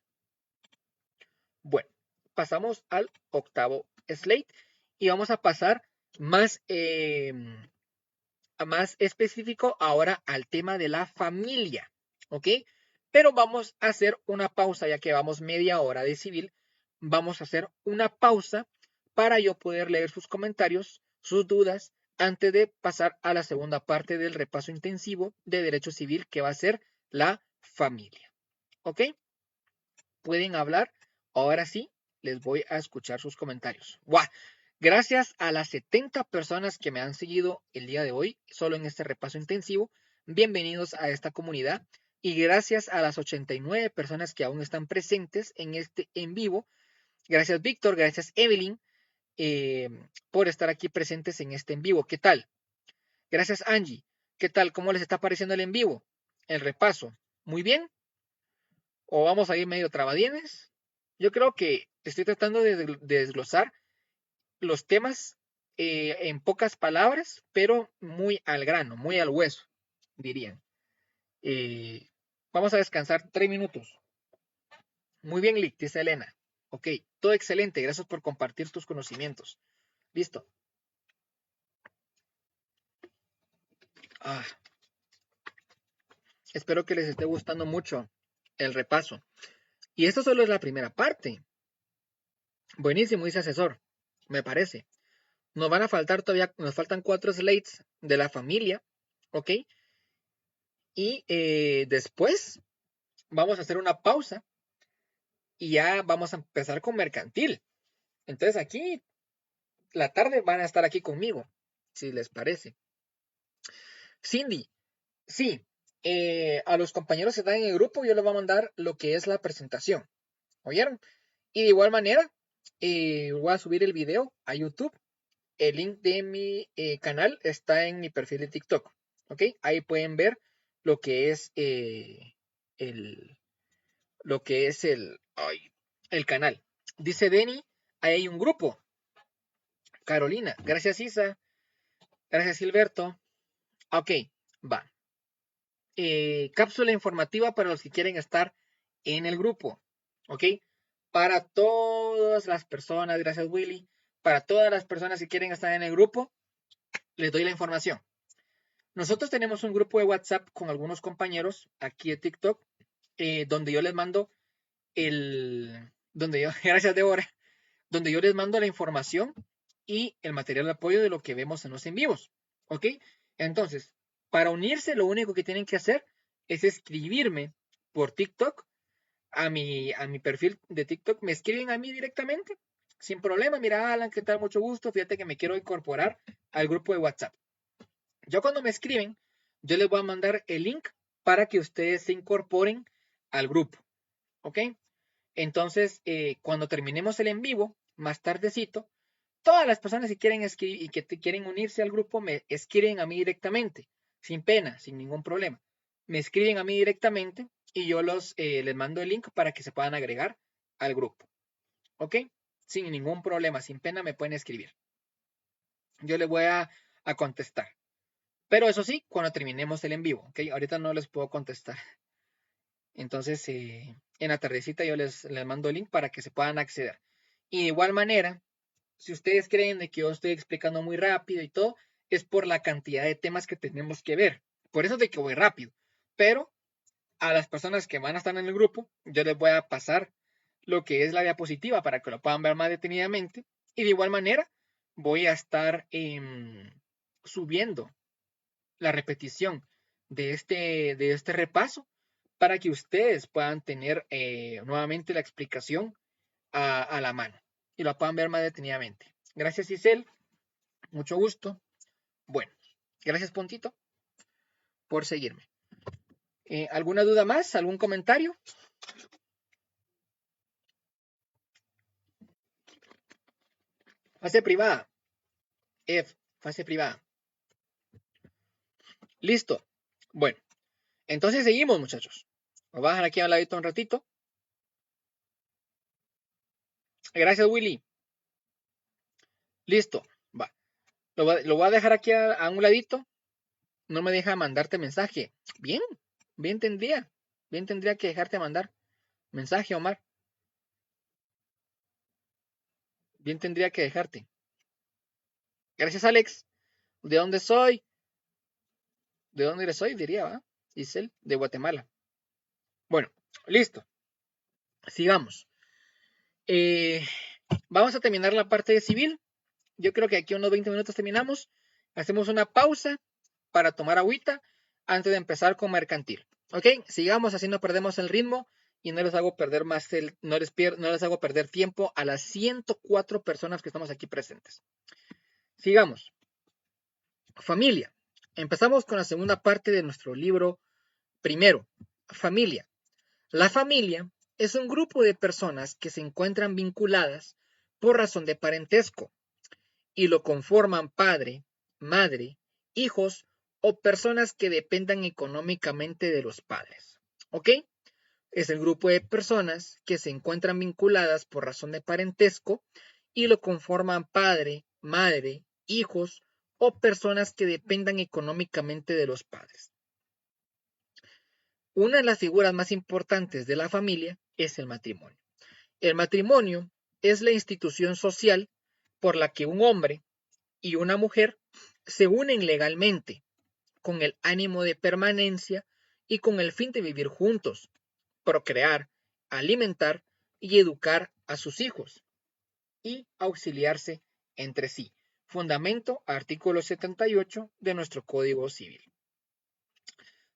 A: Bueno, pasamos al octavo slide y vamos a pasar más específico ahora al tema de la familia. ¿Ok? Pero vamos a hacer una pausa, ya que vamos media hora de civil. Vamos a hacer una pausa para yo poder leer sus comentarios, sus dudas, antes de pasar a la segunda parte del repaso intensivo de derecho civil, que va a ser la familia. ¿Ok? Pueden hablar. Ahora sí, les voy a escuchar sus comentarios. ¡Guau! Gracias a las 70 personas que me han seguido el día de hoy, solo en este repaso intensivo. Bienvenidos a esta comunidad. Y gracias a las 89 personas que aún están presentes en este en vivo. Gracias, Víctor. Gracias, Evelyn, por estar aquí presentes en este en vivo. ¿Qué tal? Gracias, Angie. ¿Qué tal? ¿Cómo les está pareciendo el en vivo? El repaso. ¿Muy bien? ¿O vamos a ir medio trabadines? Yo creo que estoy tratando de desglosar los temas en pocas palabras, pero muy al grano, muy al hueso, dirían. Vamos a descansar 3 minutos. Muy bien, Lick, dice Elena. Ok, todo excelente. Gracias por compartir tus conocimientos. Listo. Espero que les esté gustando mucho el repaso. Y esto solo es la primera parte. Buenísimo, dice asesor. Me parece. Nos van a faltar todavía, nos faltan 4 slides de la familia. ¿Ok? Y después vamos a hacer una pausa y ya vamos a empezar con mercantil. Entonces aquí, la tarde van a estar aquí conmigo, si les parece. Cindy, sí, a los compañeros que están en el grupo yo les voy a mandar lo que es la presentación. ¿Oyeron? Y de igual manera, voy a subir el video a YouTube. El link de mi canal está en mi perfil de TikTok. ¿Ok? Ahí pueden ver lo que es el canal. Dice Denny, ahí hay un grupo. Carolina, gracias Isa, gracias Gilberto. Ok, va. Cápsula informativa para los que quieren estar en el grupo. Ok, para todas las personas, gracias Willy, para todas las personas que quieren estar en el grupo, les doy la información. Nosotros tenemos un grupo de WhatsApp con algunos compañeros aquí de TikTok, donde yo les mando gracias Deborah, donde yo les mando la información y el material de apoyo de lo que vemos en los en vivos. ¿Ok? Entonces, para unirse, lo único que tienen que hacer es escribirme por TikTok a mi perfil de TikTok. Me escriben a mí directamente, sin problema. Mira, Alan, ¿qué tal? Mucho gusto. Fíjate que me quiero incorporar al grupo de WhatsApp. Yo cuando me escriben, yo les voy a mandar el link para que ustedes se incorporen al grupo. ¿Ok? Entonces, cuando terminemos el en vivo, más tardecito, todas las personas que quieren escribir y que quieren unirse al grupo me escriben a mí directamente, sin pena, sin ningún problema. Me escriben a mí directamente y yo les mando el link para que se puedan agregar al grupo. ¿Ok? Sin ningún problema, sin pena me pueden escribir. Yo les voy a contestar. Pero eso sí, cuando terminemos el en vivo. ¿Ok? Ahorita no les puedo contestar. Entonces, en la tardecita yo les mando el link para que se puedan acceder. Y de igual manera, si ustedes creen de que yo estoy explicando muy rápido y todo, es por la cantidad de temas que tenemos que ver. Por eso es de que voy rápido. Pero a las personas que van a estar en el grupo, yo les voy a pasar lo que es la diapositiva para que lo puedan ver más detenidamente. Y de igual manera, voy a estar subiendo la repetición de este repaso para que ustedes puedan tener nuevamente la explicación a la mano y lo puedan ver más detenidamente. Gracias, Isel. Mucho gusto. Bueno, gracias, Puntito, por seguirme. ¿Alguna duda más? ¿Algún comentario? Fase privada. Fase privada. Listo. Bueno, entonces seguimos, muchachos. Nos voy a dejar aquí al ladito un ratito. Gracias, Willy. Listo. Va. Lo voy a dejar aquí a un ladito. No me deja mandarte mensaje. Bien, bien tendría. Bien tendría que dejarte mandar mensaje, Omar. Bien tendría que dejarte. Gracias, Alex. ¿De dónde soy? ¿De dónde eres hoy? Diría, ¿va? Giselle, de Guatemala. Bueno, listo. Sigamos. Vamos a terminar la parte de civil. Yo creo que aquí unos 20 minutos terminamos. Hacemos una pausa para tomar agüita antes de empezar con mercantil. ¿Ok? Sigamos, así no perdemos el ritmo y no les hago perder más no les hago perder tiempo a las 104 personas que estamos aquí presentes. Sigamos. Familia. Empezamos con la segunda parte de nuestro libro primero. Familia. La familia es un grupo de personas que se encuentran vinculadas por razón de parentesco y lo conforman padre, madre, hijos o personas que dependan económicamente de los padres. ¿Ok? Es el grupo de personas que se encuentran vinculadas por razón de parentesco y lo conforman padre, madre, hijos o personas que dependan económicamente de los padres. Una de las figuras más importantes de la familia es el matrimonio. El matrimonio es la institución social por la que un hombre y una mujer se unen legalmente con el ánimo de permanencia y con el fin de vivir juntos, procrear, alimentar y educar a sus hijos y auxiliarse entre sí. Fundamento, artículo 78 de nuestro Código Civil.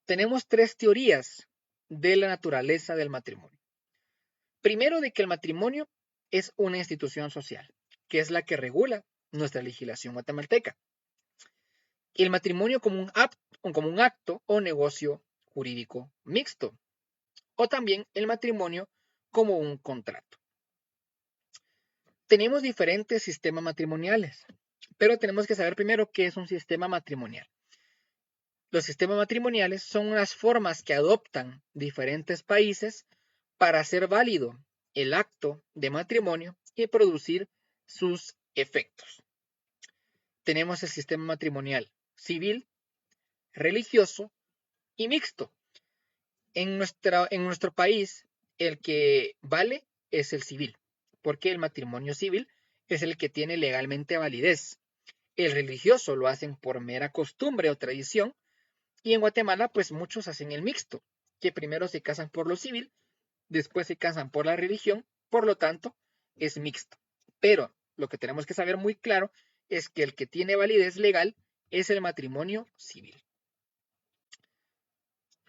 A: Tenemos tres teorías de la naturaleza del matrimonio. Primero, de que el matrimonio es una institución social, que es la que regula nuestra legislación guatemalteca. El matrimonio como un acto o negocio jurídico mixto, o también el matrimonio como un contrato. Tenemos diferentes sistemas matrimoniales, pero tenemos que saber primero qué es un sistema matrimonial. Los sistemas matrimoniales son unas formas que adoptan diferentes países para hacer válido el acto de matrimonio y producir sus efectos. Tenemos el sistema matrimonial civil, religioso y mixto. En nuestro país, el que vale es el civil, porque el matrimonio civil es el que tiene legalmente validez. El religioso lo hacen por mera costumbre o tradición, y en Guatemala, pues muchos hacen el mixto, que primero se casan por lo civil, después se casan por la religión, por lo tanto, es mixto. Pero lo que tenemos que saber muy claro es que el que tiene validez legal es el matrimonio civil.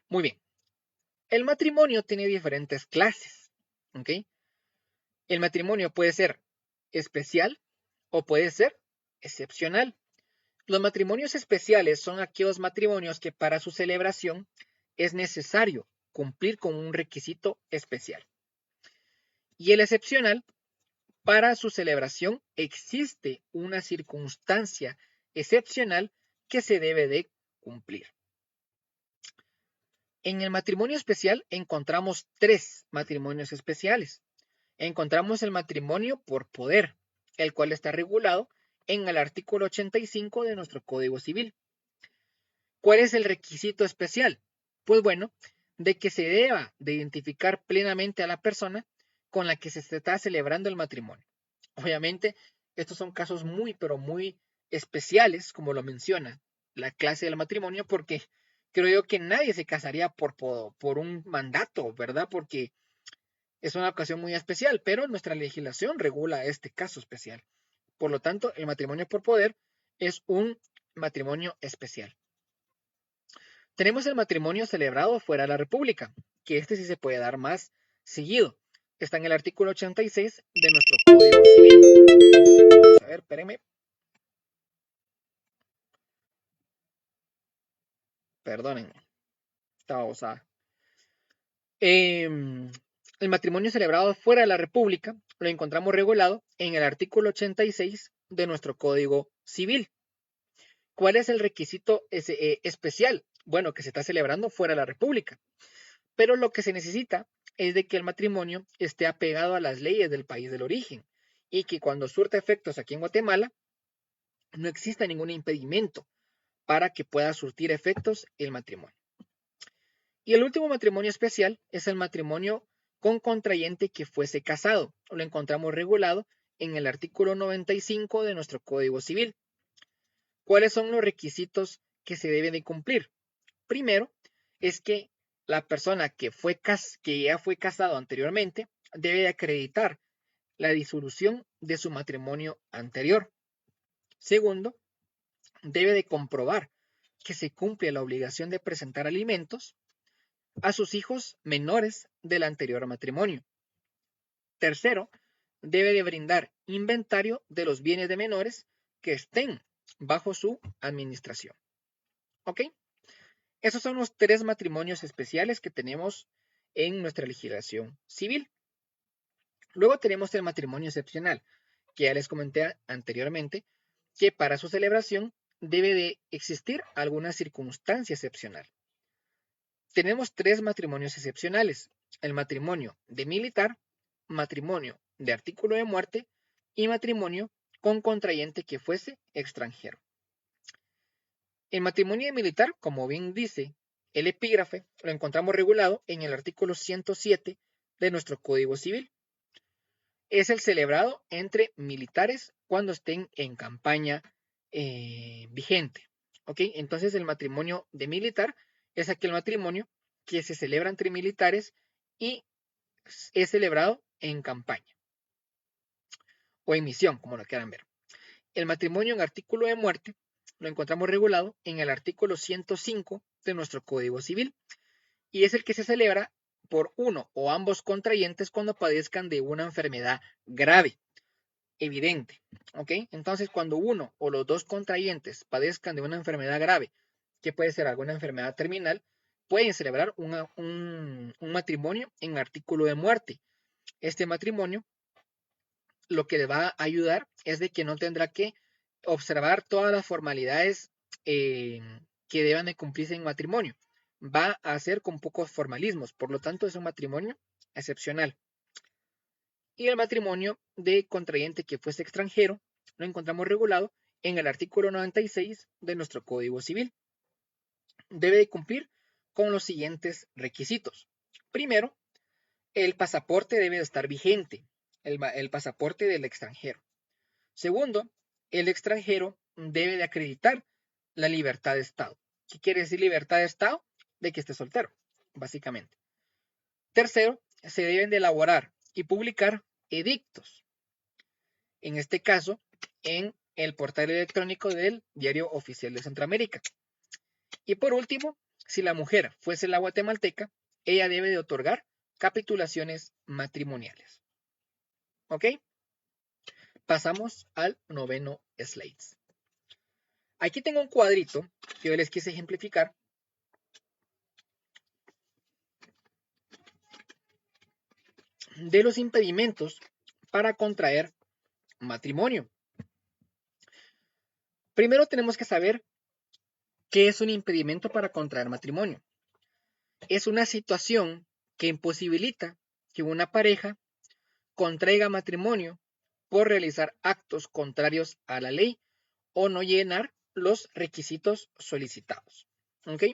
A: Muy bien. El matrimonio tiene diferentes clases, ¿ok? El matrimonio puede ser especial o puede ser excepcional. Los matrimonios especiales son aquellos matrimonios que para su celebración es necesario cumplir con un requisito especial. Y el excepcional, para su celebración existe una circunstancia excepcional que se debe de cumplir. En el matrimonio especial encontramos tres matrimonios especiales. Encontramos el matrimonio por poder, el cual está regulado en el artículo 85 de nuestro Código Civil. ¿Cuál es el requisito especial? Pues bueno, de que se deba de identificar plenamente a la persona con la que se está celebrando el matrimonio. Obviamente, estos son casos muy, pero muy especiales, como lo menciona la clase del matrimonio, porque creo yo que nadie se casaría por un mandato, ¿verdad? Porque es una ocasión muy especial, pero nuestra legislación regula este caso especial. Por lo tanto, el matrimonio por poder es un matrimonio especial. Tenemos el matrimonio celebrado fuera de la República, que este sí se puede dar más seguido. Está en el artículo 86 de nuestro Código Civil. Vamos a ver, espérenme. Perdónenme, estaba osada. El matrimonio celebrado fuera de la República lo encontramos regulado en el artículo 86 de nuestro Código Civil. ¿Cuál es el requisito especial? Bueno, que se está celebrando fuera de la República. Pero lo que se necesita es de que el matrimonio esté apegado a las leyes del país del origen y que cuando surta efectos aquí en Guatemala no exista ningún impedimento para que pueda surtir efectos el matrimonio. Y el último matrimonio especial es el matrimonio con contrayente que fuese casado. Lo encontramos regulado en el artículo 95 de nuestro Código Civil. ¿Cuáles son los requisitos que se deben de cumplir? Primero, es que la persona que ya fue casado anteriormente debe de acreditar la disolución de su matrimonio anterior. Segundo, debe de comprobar que se cumple la obligación de presentar alimentos a sus hijos menores del anterior matrimonio. Tercero, debe de brindar inventario de los bienes de menores que estén bajo su administración. ¿Ok? Esos son los 3 matrimonios especiales que tenemos en nuestra legislación civil. Luego tenemos el matrimonio excepcional, que ya les comenté anteriormente, que para su celebración debe de existir alguna circunstancia excepcional. Tenemos 3 matrimonios excepcionales: el matrimonio de militar, matrimonio de artículo de muerte y matrimonio con contrayente que fuese extranjero. El matrimonio militar, como bien dice el epígrafe, lo encontramos regulado en el artículo 107 de nuestro Código Civil. Es el celebrado entre militares cuando estén en campaña vigente. ¿Ok? Entonces el matrimonio de militar es aquel matrimonio que se celebra entre militares y es celebrado en campaña o en misión, como lo quieran ver. El matrimonio en artículo de muerte lo encontramos regulado en el artículo 105 de nuestro Código Civil y es el que se celebra por uno o ambos contrayentes cuando padezcan de una enfermedad grave, evidente. ¿Ok? Entonces, cuando uno o los dos contrayentes padezcan de una enfermedad grave, que puede ser alguna enfermedad terminal, pueden celebrar un matrimonio en artículo de muerte. Este matrimonio lo que le va a ayudar es de que no tendrá que observar todas las formalidades que deban de cumplirse en matrimonio. Va a ser con pocos formalismos, por lo tanto es un matrimonio excepcional. Y el matrimonio de contrayente que fuese extranjero lo encontramos regulado en el artículo 96 de nuestro Código Civil. Debe de cumplir con los siguientes requisitos. Primero, el pasaporte debe de estar vigente, el pasaporte del extranjero. Segundo, el extranjero debe de acreditar la libertad de Estado. ¿Qué quiere decir libertad de Estado? De que esté soltero, básicamente. Tercero, se deben de elaborar y publicar edictos. En este caso, en el portal electrónico del Diario Oficial de Centroamérica. Y por último, si la mujer fuese la guatemalteca, ella debe de otorgar capitulaciones matrimoniales. ¿Ok? Pasamos al noveno slide. Aquí tengo un cuadrito que yo les quise ejemplificar. De los impedimentos para contraer matrimonio. Primero tenemos que saber qué es un impedimento para contraer matrimonio. Es una situación que imposibilita que una pareja contraiga matrimonio por realizar actos contrarios a la ley o no llenar los requisitos solicitados. ¿Ok?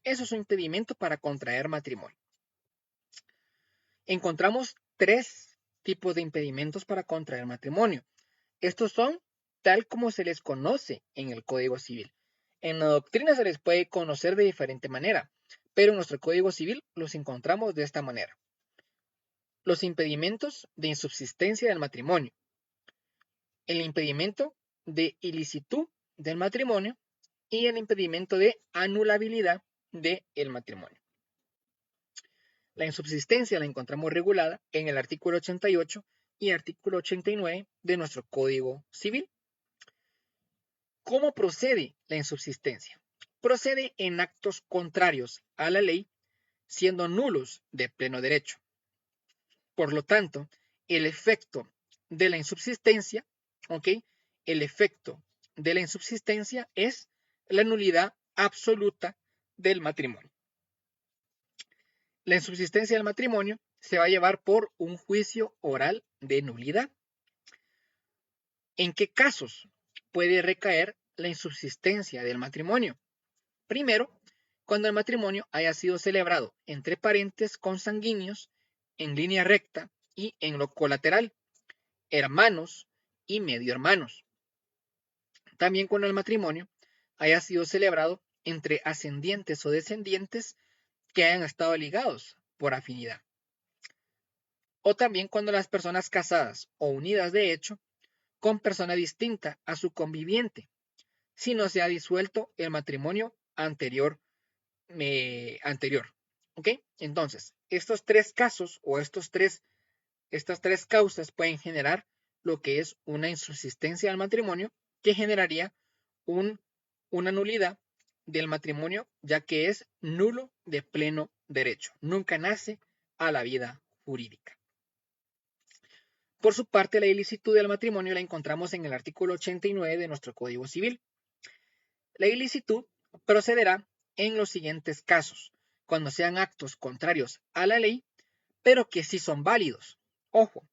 A: Eso es un impedimento para contraer matrimonio. Encontramos 3 tipos de impedimentos para contraer matrimonio. Estos son tal como se les conoce en el Código Civil. En la doctrina se les puede conocer de diferente manera, pero en nuestro Código Civil los encontramos de esta manera. Los impedimentos de insubsistencia del matrimonio. El impedimento de ilicitud del matrimonio y el impedimento de anulabilidad del matrimonio. La insubsistencia la encontramos regulada en el artículo 88 y artículo 89 de nuestro Código Civil. ¿Cómo procede la insubsistencia? procede en actos contrarios a la ley, siendo nulos de pleno derecho. Por lo tanto, el efecto de la insubsistencia, ¿ok? El efecto de la insubsistencia es la nulidad absoluta del matrimonio. La insubsistencia del matrimonio se va a llevar por un juicio oral de nulidad. ¿En qué casos puede recaer la insubsistencia del matrimonio? Primero, cuando el matrimonio haya sido celebrado entre parientes consanguíneos, en línea recta y en lo colateral, hermanos y medio hermanos. También cuando el matrimonio haya sido celebrado entre ascendientes o descendientes que hayan estado ligados por afinidad. O también cuando las personas casadas o unidas de hecho con persona distinta a su conviviente, si no se ha disuelto el matrimonio anterior. ¿Ok? Entonces, estos tres casos o estas tres causas pueden generar lo que es una insubsistencia del matrimonio, que generaría una nulidad del matrimonio, ya que es nulo de pleno derecho. Nunca nace a la vida jurídica. Por su parte, la ilicitud del matrimonio la encontramos en el artículo 89 de nuestro Código Civil. La ilicitud procederá en los siguientes casos: cuando sean actos contrarios a la ley, pero que sí son válidos. Ojo,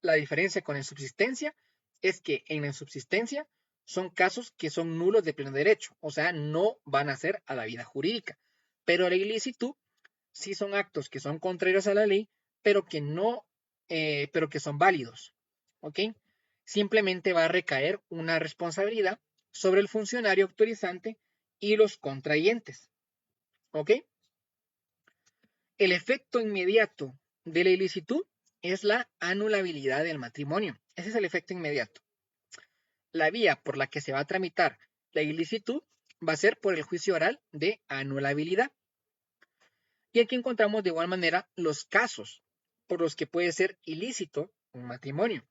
A: la diferencia con la insubsistencia es que en la insubsistencia son casos que son nulos de pleno derecho, o sea, no van a ser a la vida jurídica. Pero la ilicitud sí son actos que son contrarios a la ley, pero que no, pero que son válidos. ¿Ok? Simplemente va a recaer una responsabilidad sobre el funcionario autorizante y los contrayentes. ¿Ok? El efecto inmediato de la ilicitud es la anulabilidad del matrimonio. Ese es el efecto inmediato. La vía por la que se va a tramitar la ilicitud va a ser por el juicio oral de anulabilidad. Y aquí encontramos de igual manera los casos por los que puede ser ilícito un matrimonio.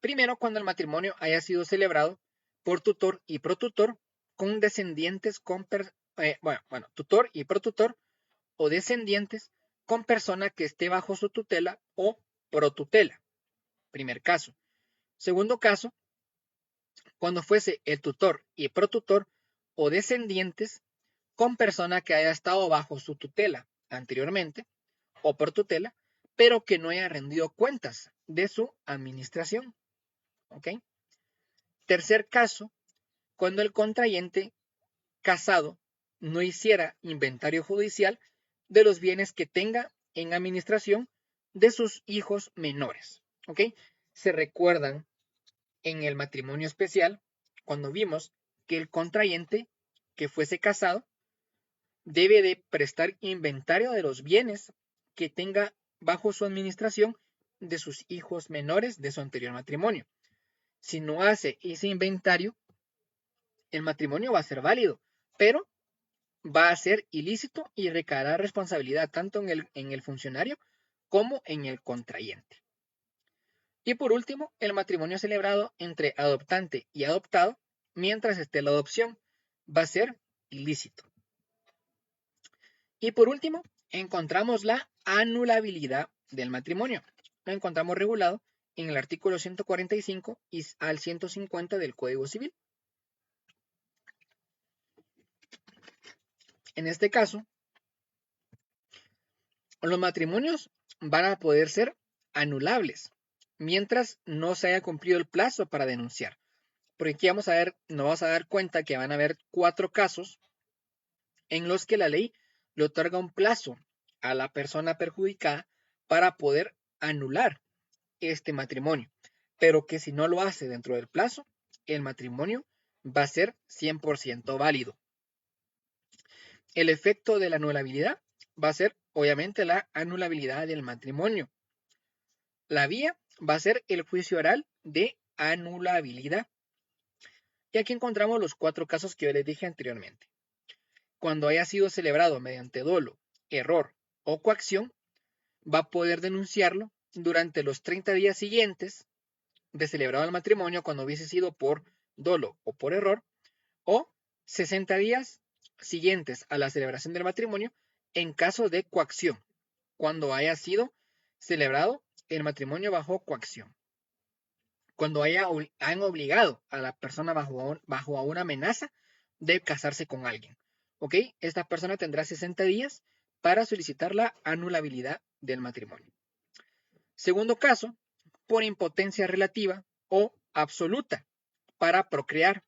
A: Primero, cuando el matrimonio haya sido celebrado por tutor y protutor con descendientes tutor y protutor o descendientes con persona que esté bajo su tutela o protutela. Primer caso. Segundo caso, cuando fuese el tutor y protutor o descendientes con persona que haya estado bajo su tutela anteriormente o protutela, pero que no haya rendido cuentas de su administración. ¿Ok? Tercer caso, cuando el contrayente casado no hiciera inventario judicial de los bienes que tenga en administración de sus hijos menores. ¿Ok? Se recuerdan en el matrimonio especial cuando vimos que el contrayente que fuese casado debe de prestar inventario de los bienes que tenga bajo su administración de sus hijos menores de su anterior matrimonio. Si no hace ese inventario, el matrimonio va a ser válido, pero va a ser ilícito y recaerá responsabilidad tanto en el funcionario como en el contrayente. Y por último, el matrimonio celebrado entre adoptante y adoptado, mientras esté la adopción, va a ser ilícito. Y por último, encontramos la anulabilidad del matrimonio. Lo encontramos regulado en el artículo 145 y al 150 del Código Civil. En este caso, los matrimonios van a poder ser anulables mientras no se haya cumplido el plazo para denunciar. Porque aquí nos vamos a dar cuenta que van a haber 4 casos en los que la ley le otorga un plazo a la persona perjudicada para poder anular este matrimonio, pero que si no lo hace dentro del plazo, el matrimonio va a ser 100% válido. El efecto de la anulabilidad va a ser, obviamente, la anulabilidad del matrimonio. La vía va a ser el juicio oral de anulabilidad. Y aquí encontramos los 4 casos que yo les dije anteriormente. Cuando haya sido celebrado mediante dolo, error o coacción, va a poder denunciarlo durante los 30 días siguientes de celebrado el matrimonio cuando hubiese sido por dolo o por error, o 60 días siguientes a la celebración del matrimonio en caso de coacción, cuando haya sido celebrado el matrimonio bajo coacción, cuando han obligado a la persona bajo una amenaza de casarse con alguien. ¿Ok? Esta persona tendrá 60 días para solicitar la anulabilidad del matrimonio. Segundo caso, por impotencia relativa o absoluta para procrear.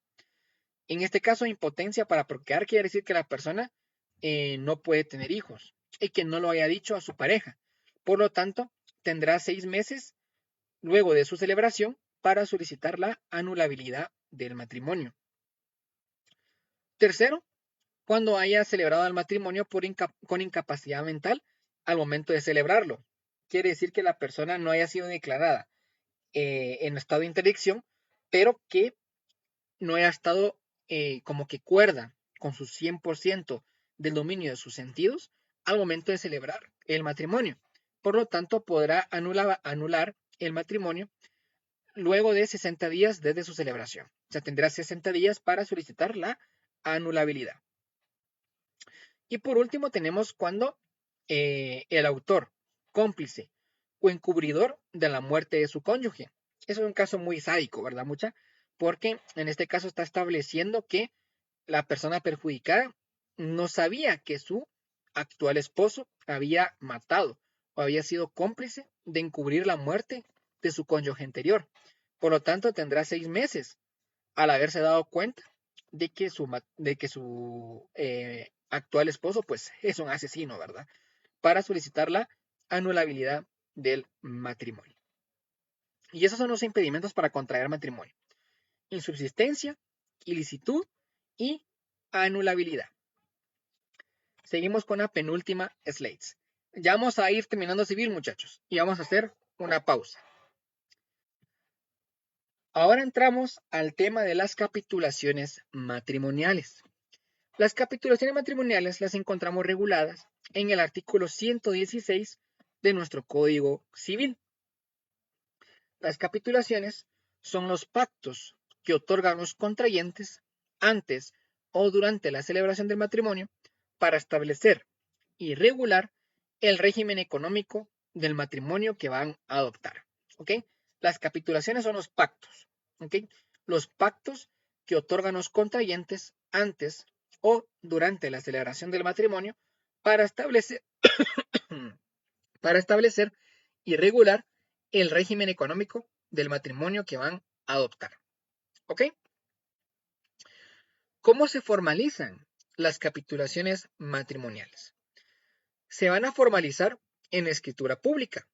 A: En este caso, impotencia para procrear quiere decir que la persona no puede tener hijos y que no lo haya dicho a su pareja. Por lo tanto, tendrá 6 meses luego de su celebración para solicitar la anulabilidad del matrimonio. Tercero, cuando haya celebrado el matrimonio con incapacidad mental al momento de celebrarlo. Quiere decir que la persona no haya sido declarada en estado de interdicción, pero que no haya estado como que cuerda con su 100% del dominio de sus sentidos al momento de celebrar el matrimonio. Por lo tanto, podrá anular el matrimonio luego de 60 días desde su celebración. O sea, tendrá 60 días para solicitar la anulabilidad. Y por último tenemos cuando el autor, cómplice o encubridor de la muerte de su cónyuge. Es un caso muy sádico, ¿verdad, mucha? Porque en este caso está estableciendo que la persona perjudicada no sabía que su actual esposo había matado o había sido cómplice de encubrir la muerte de su cónyuge anterior. Por lo tanto, tendrá 6 meses al haberse dado cuenta de que su actual esposo pues es un asesino, ¿verdad? Para solicitar la anulabilidad del matrimonio. Y esos son los impedimentos para contraer matrimonio: insubsistencia, ilicitud y anulabilidad. Seguimos con la penúltima slides. Ya vamos a ir terminando civil, muchachos, y vamos a hacer una pausa. Ahora entramos al tema de las capitulaciones matrimoniales. Las capitulaciones matrimoniales las encontramos reguladas en el artículo 116 de nuestro Código Civil. Las capitulaciones son los pactos que otorgan los contrayentes antes o durante la celebración del matrimonio para establecer y regular el régimen económico del matrimonio que van a adoptar. ¿Ok? Las capitulaciones son los pactos. ¿Ok? Los pactos que otorgan los contrayentes antes o durante la celebración del matrimonio para establecer y regular el régimen económico del matrimonio que van a adoptar. ¿Ok? ¿Cómo se formalizan las capitulaciones matrimoniales? Se van a formalizar en escritura pública,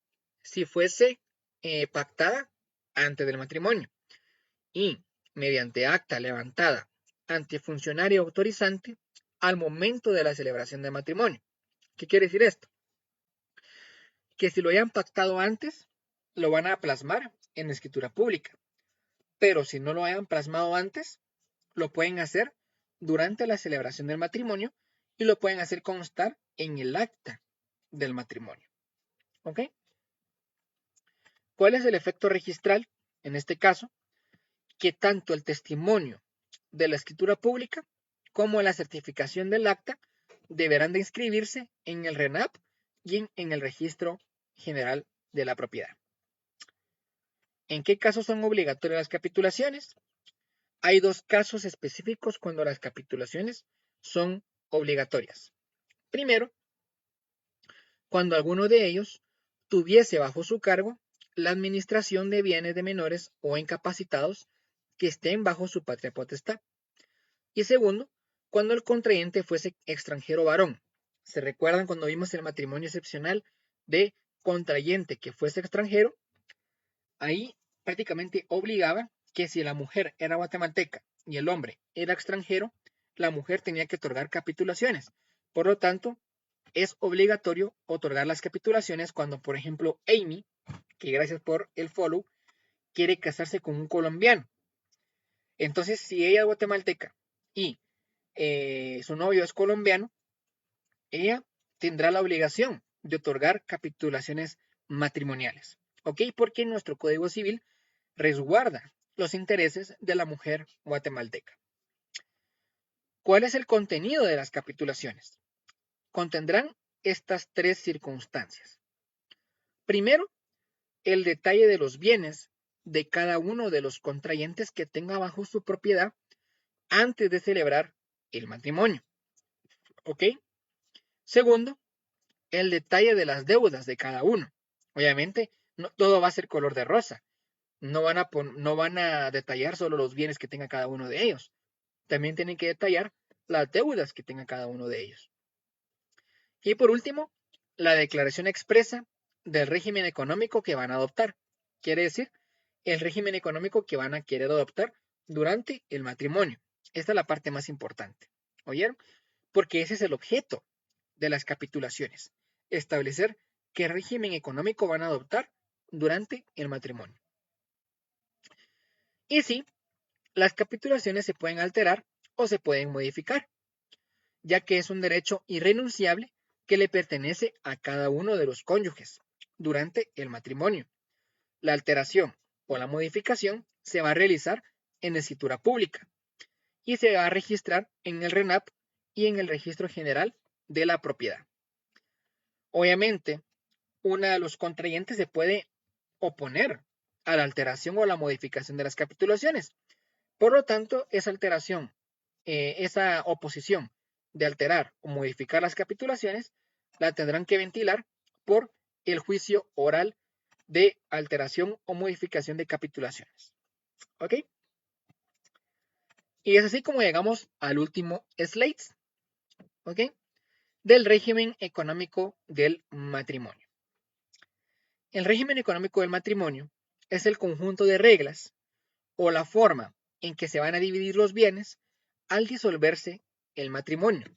A: si fuese pactada antes del matrimonio, y mediante acta levantada ante funcionario autorizante al momento de la celebración del matrimonio. ¿Qué quiere decir esto? Que si lo hayan pactado antes, lo van a plasmar en escritura pública. Pero si no lo hayan plasmado antes, lo pueden hacer durante la celebración del matrimonio y lo pueden hacer constar en el acta del matrimonio. ¿Ok? ¿Cuál es el efecto registral? En este caso, que tanto el testimonio de la escritura pública como la certificación del acta deberán de inscribirse en el RENAP y en el Registro General de la Propiedad. ¿En qué casos son obligatorias las capitulaciones? Hay 2 casos específicos cuando las capitulaciones son obligatorias. Primero, cuando alguno de ellos tuviese bajo su cargo la administración de bienes de menores o incapacitados que estén bajo su patria potestad. Y segundo, cuando el contrayente fuese extranjero varón. ¿Se recuerdan cuando vimos el matrimonio excepcional de contrayente que fuese extranjero? Ahí prácticamente obligaba que si la mujer era guatemalteca y el hombre era extranjero, la mujer tenía que otorgar capitulaciones. Por lo tanto, es obligatorio otorgar las capitulaciones cuando, por ejemplo, Amy, que gracias por el follow, quiere casarse con un colombiano. Entonces, si ella es guatemalteca y su novio es colombiano, ella tendrá la obligación de otorgar capitulaciones matrimoniales. ¿Ok? Porque nuestro Código Civil resguarda los intereses de la mujer guatemalteca. ¿Cuál es el contenido de las capitulaciones? Contendrán estas tres circunstancias. Primero, el detalle de los bienes de cada uno de los contrayentes que tenga bajo su propiedad antes de celebrar el matrimonio. ¿Ok? Segundo, el detalle de las deudas de cada uno. Obviamente, no todo va a ser color de rosa. No van a detallar solo los bienes que tenga cada uno de ellos. También tienen que detallar las deudas que tenga cada uno de ellos. Y por último, la declaración expresa del régimen económico que van a adoptar. Quiere decir, el régimen económico que van a querer adoptar durante el matrimonio. Esta es la parte más importante. ¿Oyeron? Porque ese es el objeto de las capitulaciones. Establecer qué régimen económico van a adoptar durante el matrimonio. Y sí, las capitulaciones se pueden alterar o se pueden modificar, ya que es un derecho irrenunciable que le pertenece a cada uno de los cónyuges durante el matrimonio. La alteración o la modificación se va a realizar en escritura pública y se va a registrar en el RENAP y en el Registro General de la Propiedad. Obviamente, uno de los contrayentes se puede oponer a la alteración o la modificación de las capitulaciones. Por lo tanto, esa alteración, esa oposición de alterar o modificar las capitulaciones, la tendrán que ventilar por el juicio oral de alteración o modificación de capitulaciones. ¿Ok? Y es así como llegamos al último slide, ¿ok? Del régimen económico del matrimonio. El régimen económico del matrimonio es el conjunto de reglas o la forma en que se van a dividir los bienes al disolverse el matrimonio.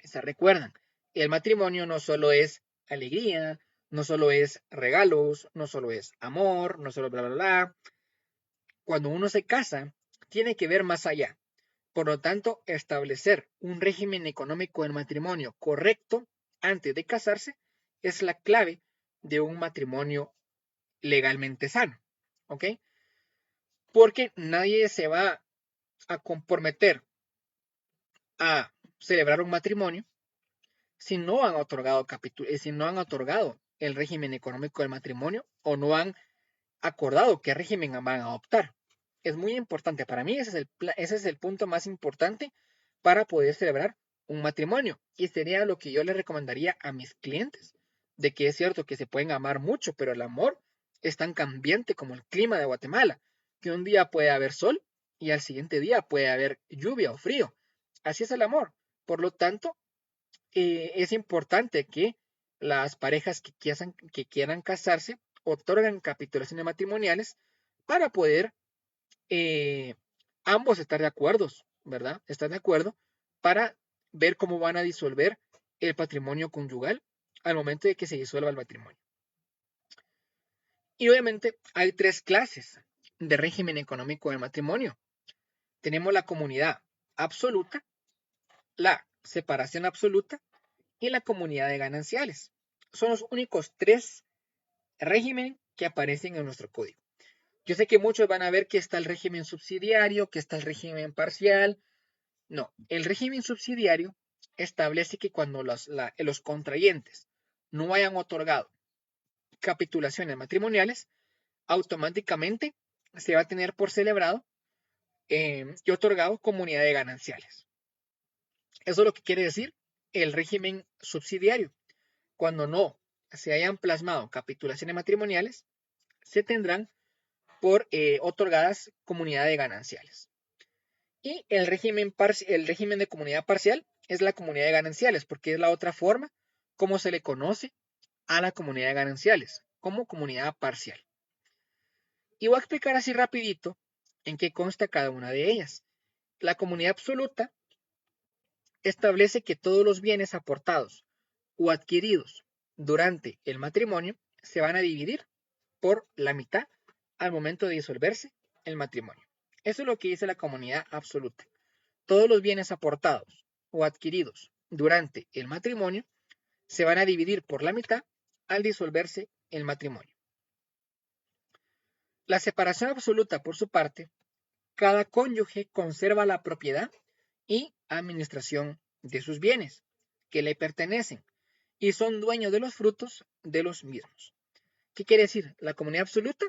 A: ¿Se recuerdan? El matrimonio no solo es alegría, no solo es regalos, no solo es amor, no solo bla, bla, bla. Cuando uno se casa, tiene que ver más allá. Por lo tanto, establecer un régimen económico del matrimonio correcto antes de casarse es la clave de un matrimonio legalmente sano. ¿Ok? Porque nadie se va a comprometer a celebrar un matrimonio si no han otorgado si no han otorgado el régimen económico del matrimonio o no han acordado qué régimen van a adoptar. Es muy importante para mí, ese es el punto más importante para poder celebrar un matrimonio y sería lo que yo le recomendaría a mis clientes, de que es cierto que se pueden amar mucho, pero el amor es tan cambiante como el clima de Guatemala, que un día puede haber sol y al siguiente día puede haber lluvia o frío. Así es el amor. Por lo tanto, es importante que las parejas que quieran casarse otorgan capitulaciones matrimoniales para poder ambos estar de acuerdo, ¿verdad? Estar de acuerdo para ver cómo van a disolver el patrimonio conyugal al momento de que se disuelva el matrimonio. Y obviamente hay tres clases de régimen económico del matrimonio. Tenemos la comunidad absoluta, la separación absoluta y la comunidad de gananciales. Son los únicos tres regímenes que aparecen en nuestro código. Yo sé que muchos van a ver que está el régimen subsidiario, que está el régimen parcial. No, el régimen subsidiario establece que cuando los contrayentes no hayan otorgado capitulaciones matrimoniales, automáticamente se va a tener por celebrado y otorgado comunidad de gananciales. Eso es lo que quiere decir el régimen subsidiario. Cuando no se hayan plasmado capitulaciones matrimoniales, se tendrán por otorgadas comunidad de gananciales. Y el régimen de comunidad parcial es la comunidad de gananciales, porque es la otra forma como se le conoce a la comunidad de gananciales, como comunidad parcial. Y voy a explicar así rapidito en qué consta cada una de ellas. La comunidad absoluta establece que todos los bienes aportados o adquiridos durante el matrimonio se van a dividir por la mitad al momento de disolverse el matrimonio. Eso es lo que dice la comunidad absoluta. Todos los bienes aportados o adquiridos durante el matrimonio se van a dividir por la mitad al disolverse el matrimonio. La separación absoluta, por su parte, cada cónyuge conserva la propiedad y administración de sus bienes que le pertenecen y son dueños de los frutos de los mismos. ¿Qué quiere decir? La comunidad absoluta,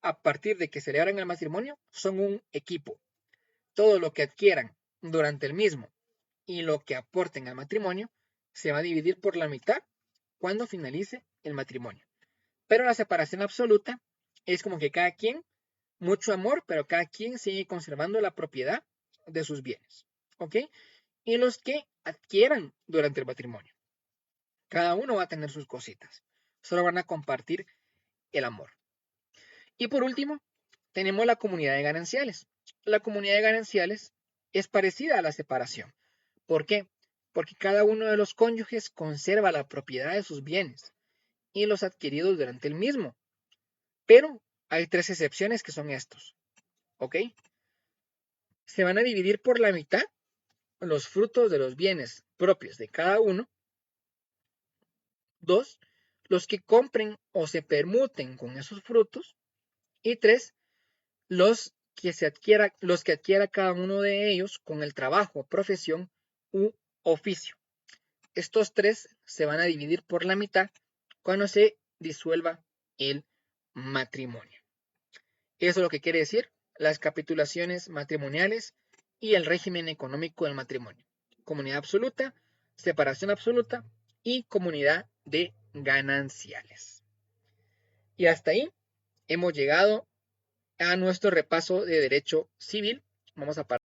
A: a partir de que celebran el matrimonio, son un equipo. Todo lo que adquieran durante el mismo y lo que aporten al matrimonio se va a dividir por la mitad cuando finalice el matrimonio. Pero la separación absoluta es como que cada quien, mucho amor, pero cada quien sigue conservando la propiedad de sus bienes. ¿Ok? Y los que adquieran durante el matrimonio. Cada uno va a tener sus cositas. Solo van a compartir el amor. Y por último, tenemos la comunidad de gananciales. La comunidad de gananciales es parecida a la separación. ¿Por qué? Porque cada uno de los cónyuges conserva la propiedad de sus bienes y los adquiridos durante el mismo. Pero hay 3 excepciones que son estos. ¿Ok? Se van a dividir por la mitad los frutos de los bienes propios de cada uno. 2, los que compren o se permuten con esos frutos. Y 3, los que adquiera cada uno de ellos con el trabajo, profesión u oficio. Estos 3 se van a dividir por la mitad cuando se disuelva el matrimonio. Eso es lo que quiere decir las capitulaciones matrimoniales y el régimen económico del matrimonio. Comunidad absoluta, separación absoluta y comunidad de gananciales. Y hasta ahí hemos llegado a nuestro repaso de derecho civil. Vamos a